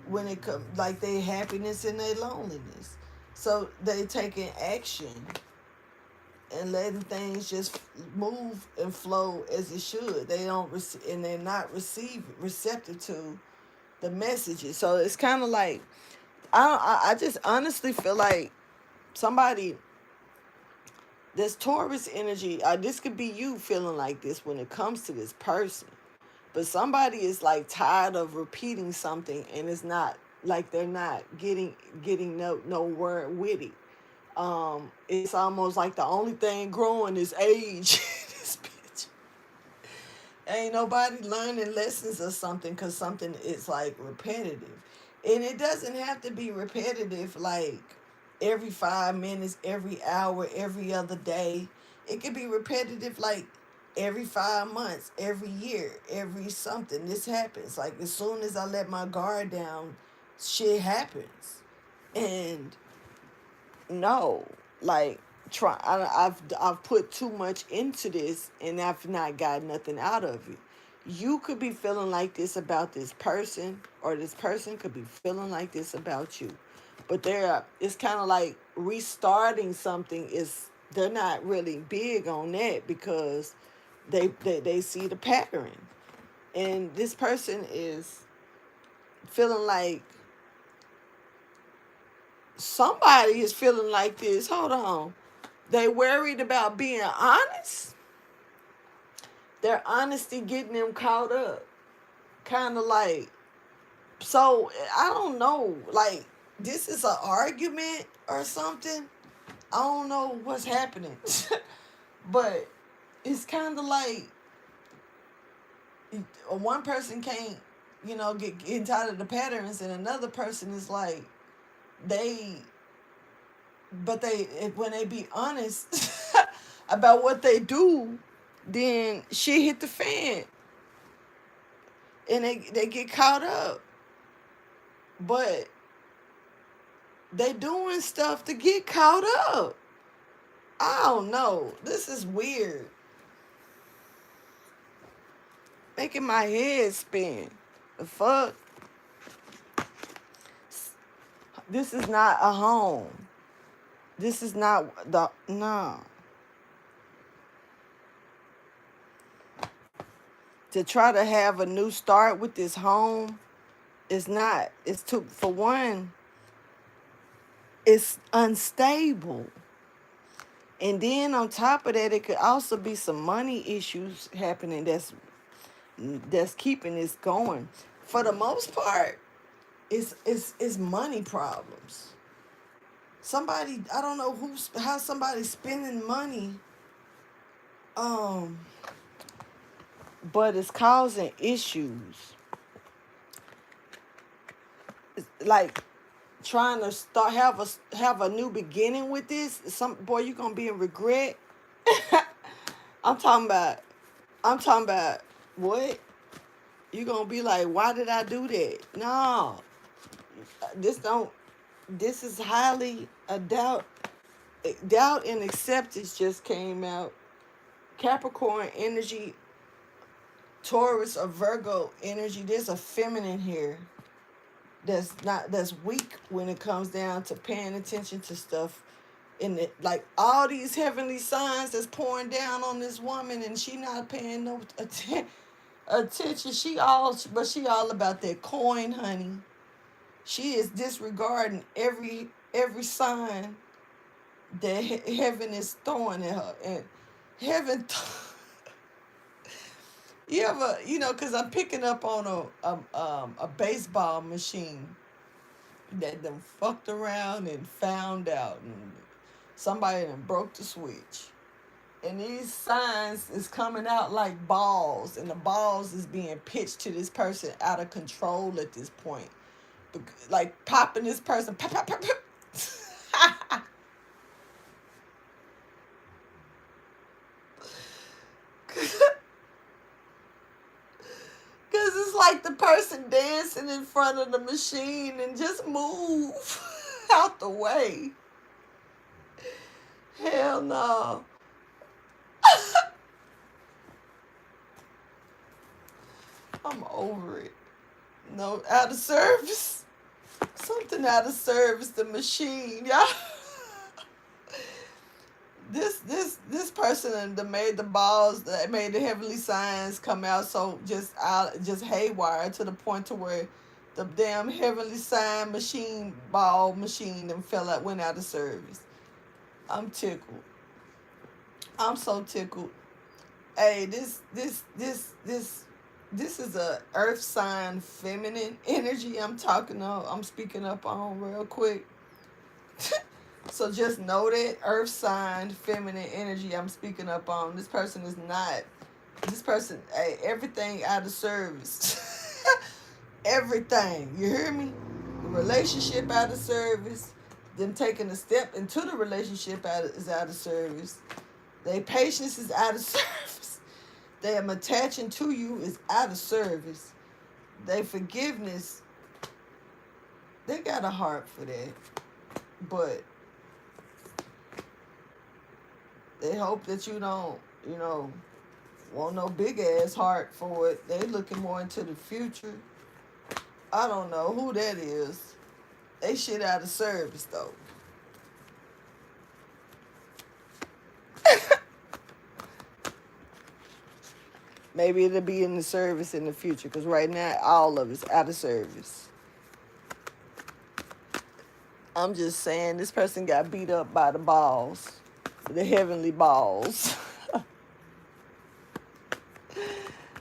when it comes, like their happiness and their loneliness. So they taking action and letting things just move and flow as it should. They don't and they're not receptive to the messages. So it's kind of like I just honestly feel like somebody, this Taurus energy, this could be you feeling like this when it comes to this person. But somebody is like tired of repeating something and it's not like they're not getting no word with it. It's almost like the only thing growing is age. This bitch. Ain't nobody learning lessons or something because something is like repetitive. And it doesn't have to be repetitive like every 5 minutes, every hour, every other day. It could be repetitive like every 5 months, every year, every something. This happens. Like as soon as I let my guard down, shit happens. And no, like I've put too much into this and I've not got nothing out of it. You could be feeling like this about this person, or this person could be feeling like this about you. But it's kind of like restarting something they're not really big on that because they see the pattern. And this person is feeling like somebody is feeling like this. Hold on. They worried about being honest. Their honesty getting them caught up. Kind of like, so I don't know, like this is an argument or something. I don't know what's happening. But it's kind of like one person can't, get tired of the patterns, and another person is like, when they be honest about what they do, then shit hit the fan. And they get caught up. But they doing stuff to get caught up. I don't know. This is weird. Making my head spin. The fuck? This is not a home. This is not no. to try to have a new start with this home is not. It's too, for one, it's unstable. And then on top of that, it could also be some money issues happening that's keeping this going. For the most part, it's money problems. Somebody, I don't know how somebody's spending money, um, but it's causing issues. It's like trying to start have a new beginning with this. Some boy, you gonna be in regret. I'm talking about. I'm talking about what? You gonna be like, why did I do that? No, this don't. This is highly a doubt. Doubt and acceptance just came out. Capricorn energy, Taurus or Virgo energy. There's a feminine here that's weak when it comes down to paying attention to stuff. In it, like all these heavenly signs that's pouring down on this woman, and she not paying no attention. But she all about that coin, honey. She is disregarding every sign that heaven is throwing at her, and heaven. You ever, because I'm picking up on a baseball machine that done fucked around and found out, and somebody done broke the switch. And these signs is coming out like balls, and the balls is being pitched to this person out of control at this point. Like popping this person. Pop, pop, pop, pop. Because it's like the person dancing in front of the machine and just move out the way. Hell no. I'm over it. No, out of service. Something out of service, the machine. Y'all. This person that made the balls, that made the heavenly signs come out so just haywire, to the point to where the damn heavenly sign ball machine them went out of service. I'm tickled. I'm so tickled. Hey, this is a earth sign feminine energy I'm speaking up on real quick. So just know that earth sign feminine energy I'm speaking up on. This person, hey, everything out of service. Everything. You hear me? The relationship out of service. Them taking a step into the relationship is out of service. Their patience is out of service. Them attaching to you is out of service. Their forgiveness, they got a heart for that. But they hope that you don't, want no big ass heart for it. They looking more into the future. I don't know who that is. They shit out of service though. Maybe it'll be in the service in the future, because right now all of it's out of service. I'm just saying, this person got beat up by the balls, the heavenly balls.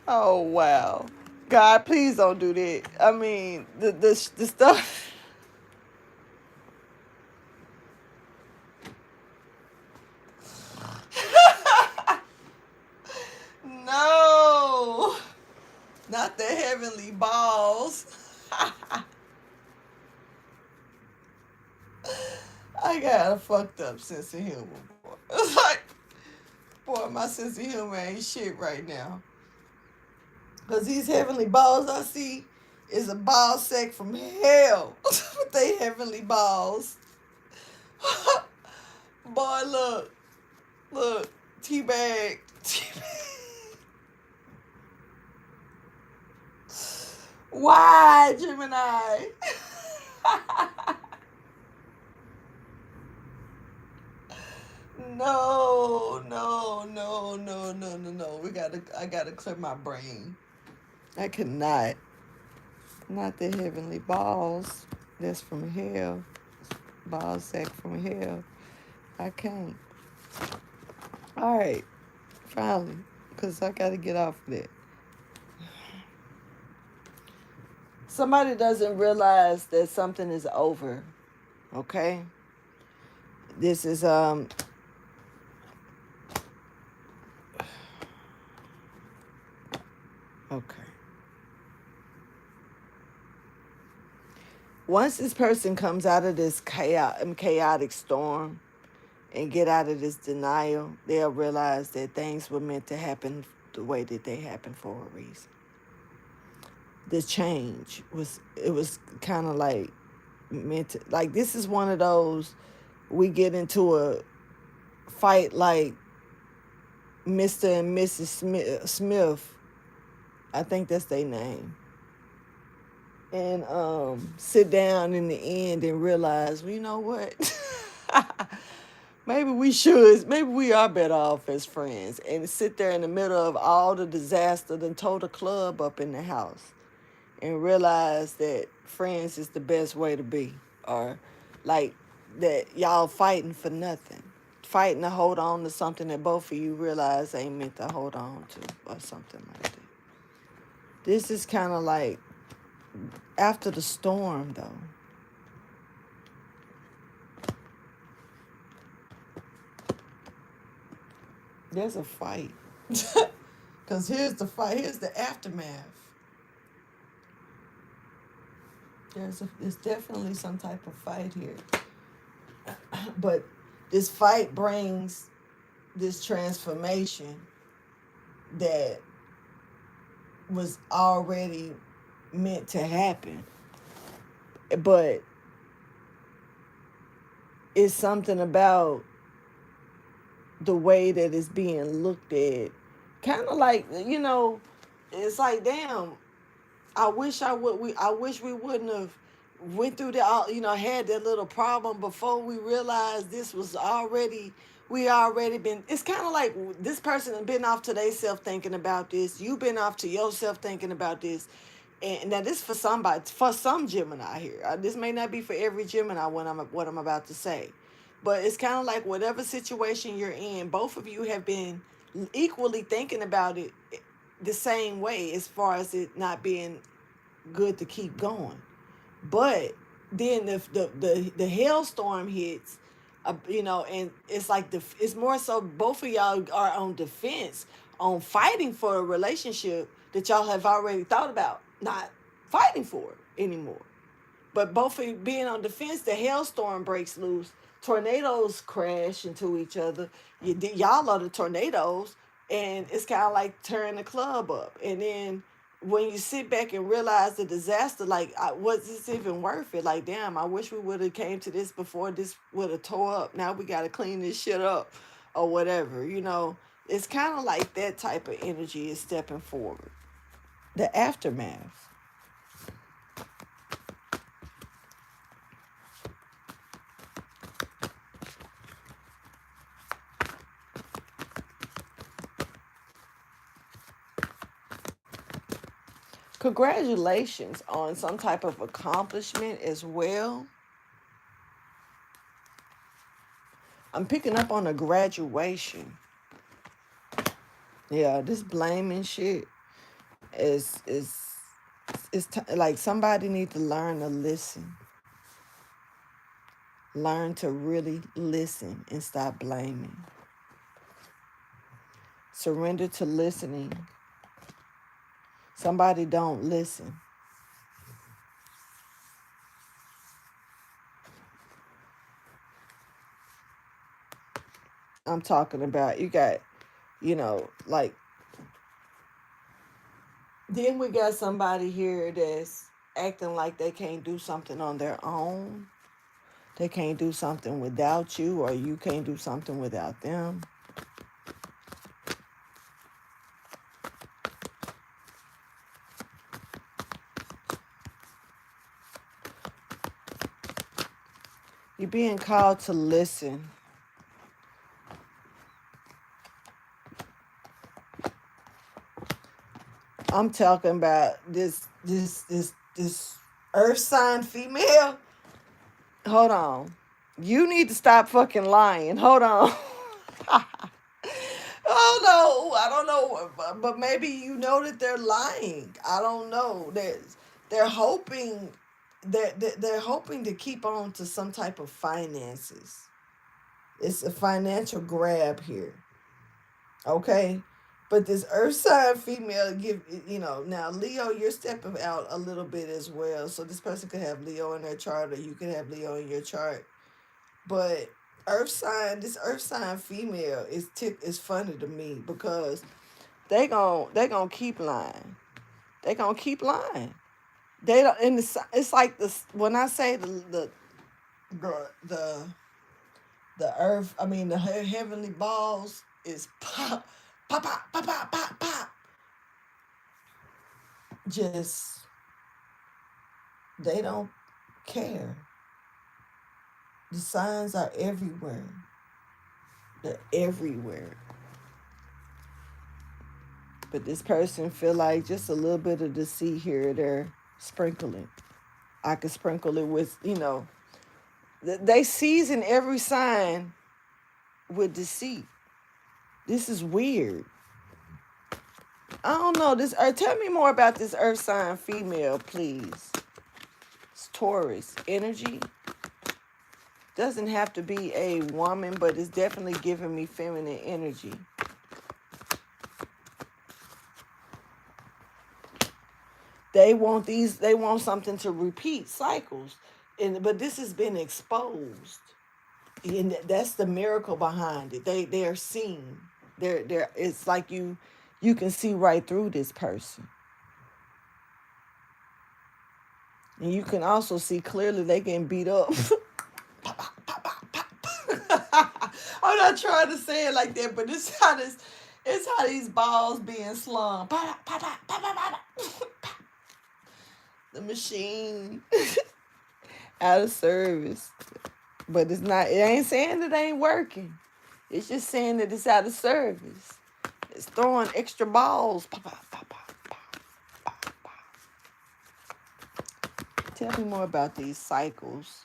Oh wow, God, please don't do that. I mean, the stuff. No, not the heavenly balls. I got a fucked up sense of humor, boy. It's like, boy, my sense of humor ain't shit right now. Because these heavenly balls I see is a ball sack from hell with they heavenly balls. Boy, look, teabag. Why, Gemini? No, no, no, no, no, no, no. I gotta clear my brain. I cannot. Not the heavenly balls. That's from hell. Ball sack from hell. I can't. All right. Finally. Because I gotta get off of that. Somebody doesn't realize that something is over. Okay? This is okay. Once this person comes out of this chaotic storm and get out of this denial, they'll realize that things were meant to happen the way that they happened for a reason. The change was kind of like meant to, like, this is one of those, we get into a fight like Mr. and Mrs. Smith, I think that's their name, and sit down in the end and realize, well, you know what? Maybe we are better off as friends, and sit there in the middle of all the disaster, then tow the club up in the house, and realize that friends is the best way to be, or like that y'all fighting for nothing, fighting to hold on to something that both of you realize ain't meant to hold on to, or something like that. This is kind of like after the storm, though. There's a fight. Because here's the fight. Here's the aftermath. There's definitely some type of fight here. But this fight brings this transformation that was already meant to happen. But it's something about the way that it's being looked at. Kind of like, it's like, damn, I wish we wouldn't have went through that, had that little problem before we realized this was already, we already been, it's kind of like this person has been off to themselves thinking about this. You've been off to yourself thinking about this. And now this for somebody, for some Gemini here. This may not be for every Gemini what I'm about to say. But it's kind of like whatever situation you're in, both of you have been equally thinking about it the same way, as far as it not being good to keep going. But then the hailstorm hits, and it's like it's more so both of y'all are on defense, on fighting for a relationship that y'all have already thought about not fighting for anymore. But both of you being on defense, the hailstorm breaks loose. Tornadoes crash into each other. Y'all are the tornadoes, and it's kind of like tearing the club up. And then when you sit back and realize the disaster, like, was this even worth it? Like, damn, I wish we would have came to this before this would have tore up. Now we got to clean this shit up, or whatever. It's kind of like that type of energy is stepping forward. The aftermath. Congratulations on some type of accomplishment as well. I'm picking up on a graduation. Yeah, this blaming shit is like somebody need to learn to listen. Learn to really listen and stop blaming. Surrender to listening. Somebody don't listen. I'm talking about, you got, like, then we got somebody here that's acting like they can't do something on their own. They can't do something without you, or you can't do something without them. You're being called to listen. I'm talking about this earth sign female. Hold on. You need to stop fucking lying. Hold on. Oh no, I don't know, but maybe you know that they're lying. I don't know. They're hoping they're hoping to keep on to some type of finances. It's a financial grab here. Okay. But this earth sign female give now Leo, you're stepping out a little bit as well. So this person could have Leo in their chart, or you could have Leo in your chart. But this earth sign female is funny to me because they gonna keep lying. They gonna keep lying. They don't. And it's like this when I say the the earth. I mean the heavenly balls is pop, pop, pop, pop, pop, pop, pop. Just they don't care. The signs are everywhere. They're everywhere. But this person feel like just a little bit of deceit here or there, sprinkling. I could sprinkle it with, they season every sign with deceit. This is weird. I don't know this earth. Tell me more about this earth sign female, please. It's Taurus energy. Doesn't have to be a woman, but it's definitely giving me feminine energy. They want something to repeat cycles. But this has been exposed. And that's the miracle behind it. They are seen. They're it's like you can see right through this person. And you can also see clearly they getting beat up. I'm not trying to say it like that, but it's how these balls being slung. The machine out of service. But it ain't saying that it ain't working. It's just saying that it's out of service. It's throwing extra balls. Tell me more about these cycles.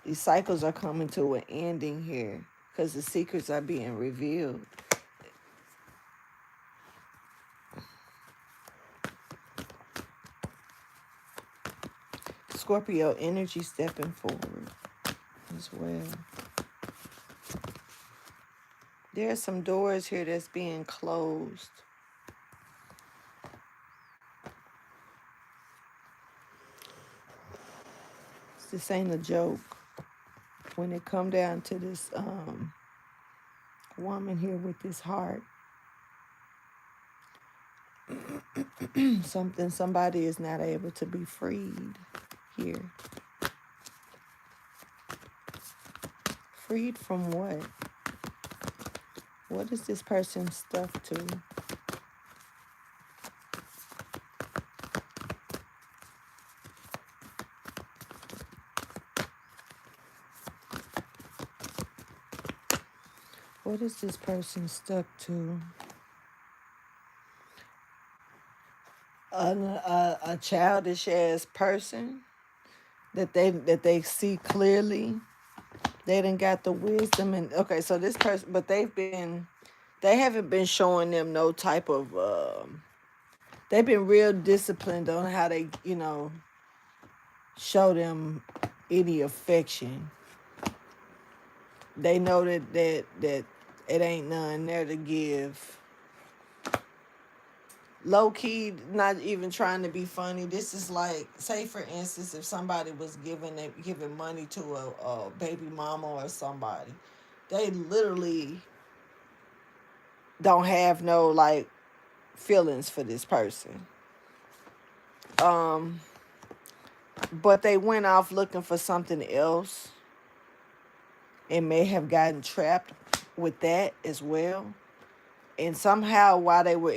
These cycles are coming to an ending here because the secrets are being revealed. Scorpio energy stepping forward as well. There are some doors here that's being closed. This ain't a joke. When it come down to this woman here with this heart, somebody is not able to be freed here. Freed from what? What is this person stuck to? What is this person stuck to? A childish ass person that they see clearly. They done got the wisdom and okay. So this person, but they haven't been showing them no type of. They've been real disciplined on how they show them any affection. They know that it ain't none there to give. Low key, not even trying to be funny. This is like, say for instance, if somebody was giving money to a baby mama or somebody, they literally don't have no like feelings for this person. But they went off looking for something else and may have gotten trapped with that as well. And somehow while they were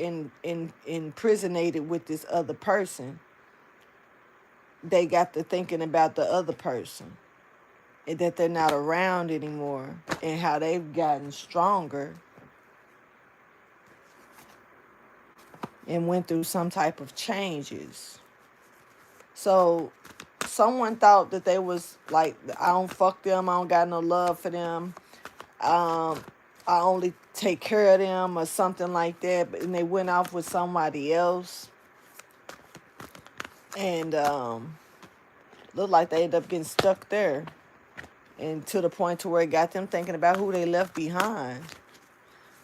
imprisonated with this other person, they got to thinking about the other person and that they're not around anymore and how they've gotten stronger and went through some type of changes. So someone thought that they was like, I don't fuck them, I don't got no love for them, I only take care of them or something like that, and they went off with somebody else, and looked like they ended up getting stuck there, and to the point to where it got them thinking about who they left behind.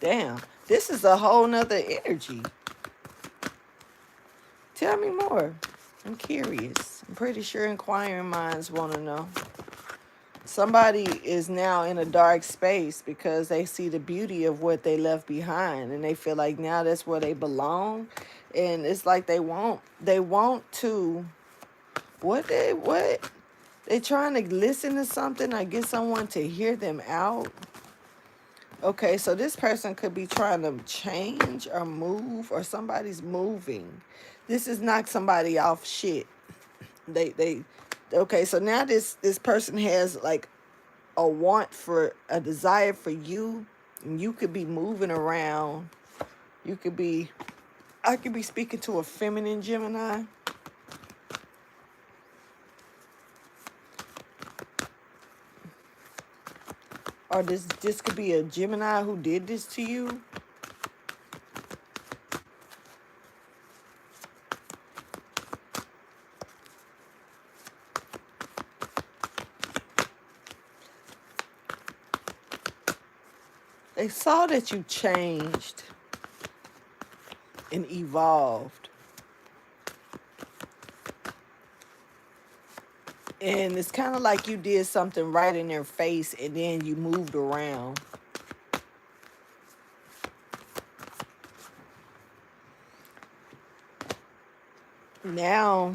Damn, this is a whole nother energy. Tell me more. I'm curious. I'm pretty sure inquiring minds want to know. Somebody is now in a dark space because they see the beauty of what they left behind, and they feel like now that's where they belong. And it's like they want to, what they trying to listen to something or get someone to hear them out. Okay, so this person could be trying to change or move, or somebody's moving. This is knock somebody off shit. They okay, so now this person has like a desire for you, and you could be moving around. I could be speaking to a feminine Gemini. Or this could be a Gemini who did this to you. They saw that you changed and evolved. And it's kind of like you did something right in their face and then you moved around. Now,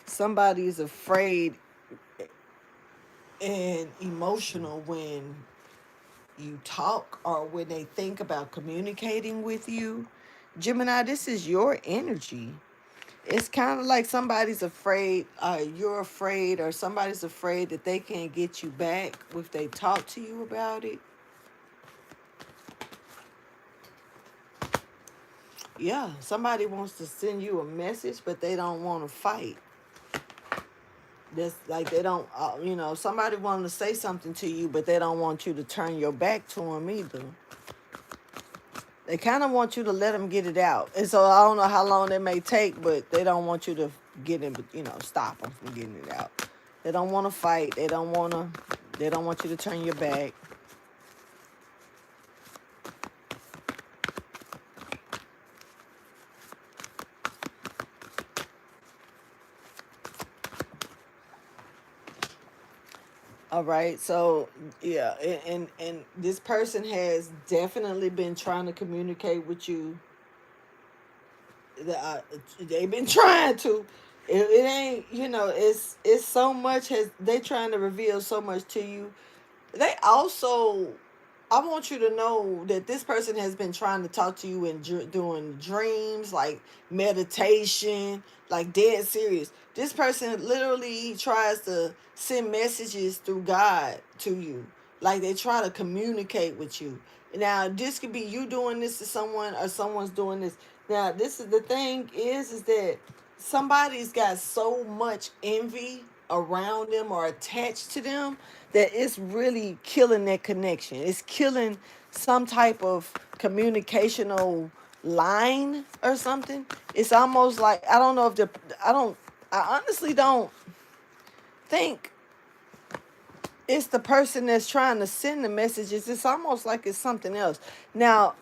somebody's afraid and emotional when you talk or when they think about communicating with you. Gemini, this is your energy. It's kind of like somebody's afraid, you're afraid, or somebody's afraid that they can't get you back if they talk to you about it. Yeah, somebody wants to send you a message, but they don't want to fight. That's like they don't, somebody wants to say something to you, but they don't want you to turn your back to them either. They kind of want you to let them get it out. And so I don't know how long that may take, but they don't want you to stop them from getting it out. They don't want to fight. They don't want you to turn your back. All right, so yeah, and this person has definitely been trying to communicate with you. They've been trying to. It ain't, it's so much they trying to reveal so much to you. They also, I want you to know that this person has been trying to talk to you and doing dreams, like meditation, like dead serious. This person literally tries to send messages through God to you. Like they try to communicate with you. Now, this could be you doing this to someone or someone's doing this. Now, this is the thing is that somebody's got so much envy around them or attached to them that it's really killing that connection. It's killing some type of communicational line or something. It's almost like, I don't know if I honestly don't think it's the person that's trying to send the messages. It's almost like it's something else. Now,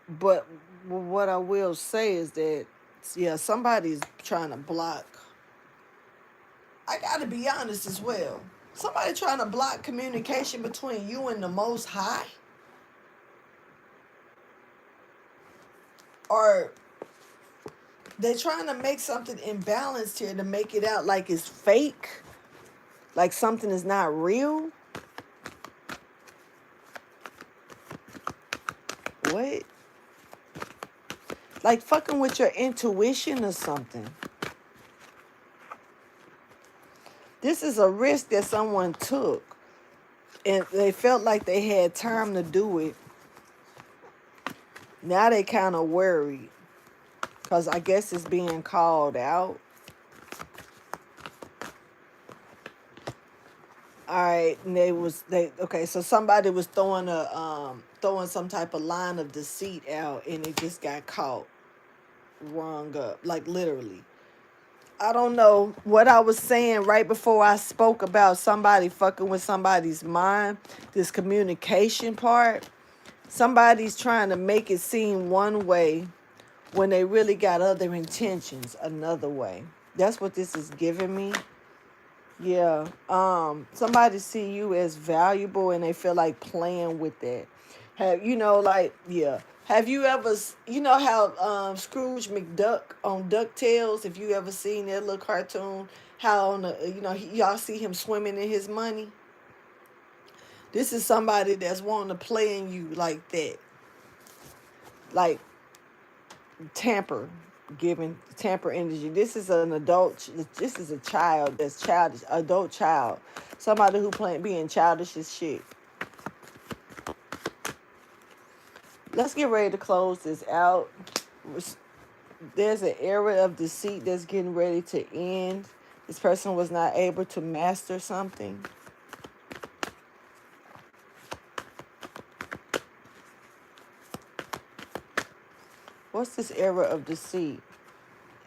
but what I will say is that, yeah, somebody's trying to block. I got to be honest as well. Somebody trying to block communication between you and the Most High? Or they're trying to make something imbalanced here to make it out like it's fake? Like something is not real? What? Like fucking with your intuition or something. This is a risk that someone took. And they felt like they had time to do it. Now they kind of worried because I guess it's being called out. All right, and okay. So somebody was throwing some type of line of deceit out, and it just got caught, rung up, like literally. I don't know what I was saying right before I spoke about somebody fucking with somebody's mind. This communication part. Somebody's trying to make it seem one way when they really got other intentions another way. That's what this is giving me. Yeah. Somebody see you as valuable and they feel like playing with that. Have you know like yeah. Have you ever you know how Scrooge McDuck on DuckTales, if you ever seen that little cartoon, how on the y'all see him swimming in his money? This is somebody that's wanting to play in you like that. Like tamper energy. This is an adult. This is a child that's childish, adult child. Somebody who being childish as shit. Let's get ready to close this out. There's an era of deceit that's getting ready to end. This person was not able to master something. What's this era of deceit?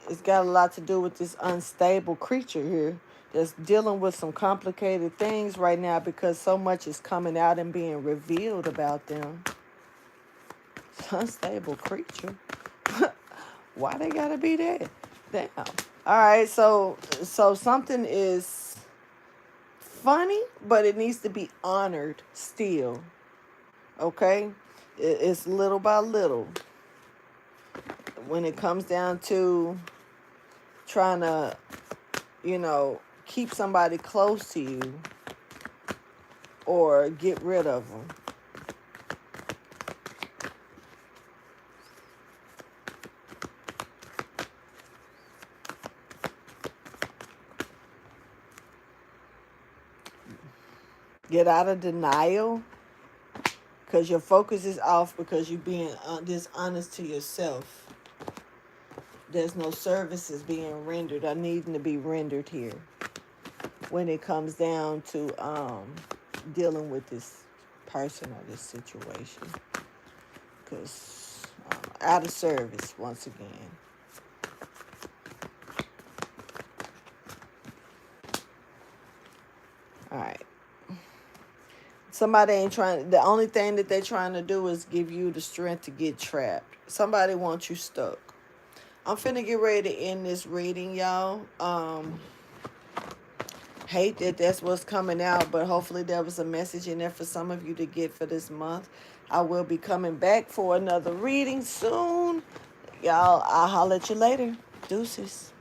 It's got a lot to do with this unstable creature here that's dealing with some complicated things right now because so much is coming out and being revealed about them. Unstable creature. Why they gotta be that? Damn. All right, so something is funny, but it needs to be honored still. Okay, it's little by little. When it comes down to trying to, keep somebody close to you or get rid of them. Get out of denial because your focus is off because you're being dishonest to yourself. There's no services being rendered or needing to be rendered here when it comes down to dealing with this person or this situation. Because out of service once again. All right. Somebody ain't trying. The only thing that they're trying to do is give you the strength to get trapped. Somebody wants you stuck. I'm finna get ready to end this reading, y'all. Hate that that's what's coming out, but hopefully there was a message in there for some of you to get for this month. I will be coming back for another reading soon. Y'all, I'll holler at you later. Deuces.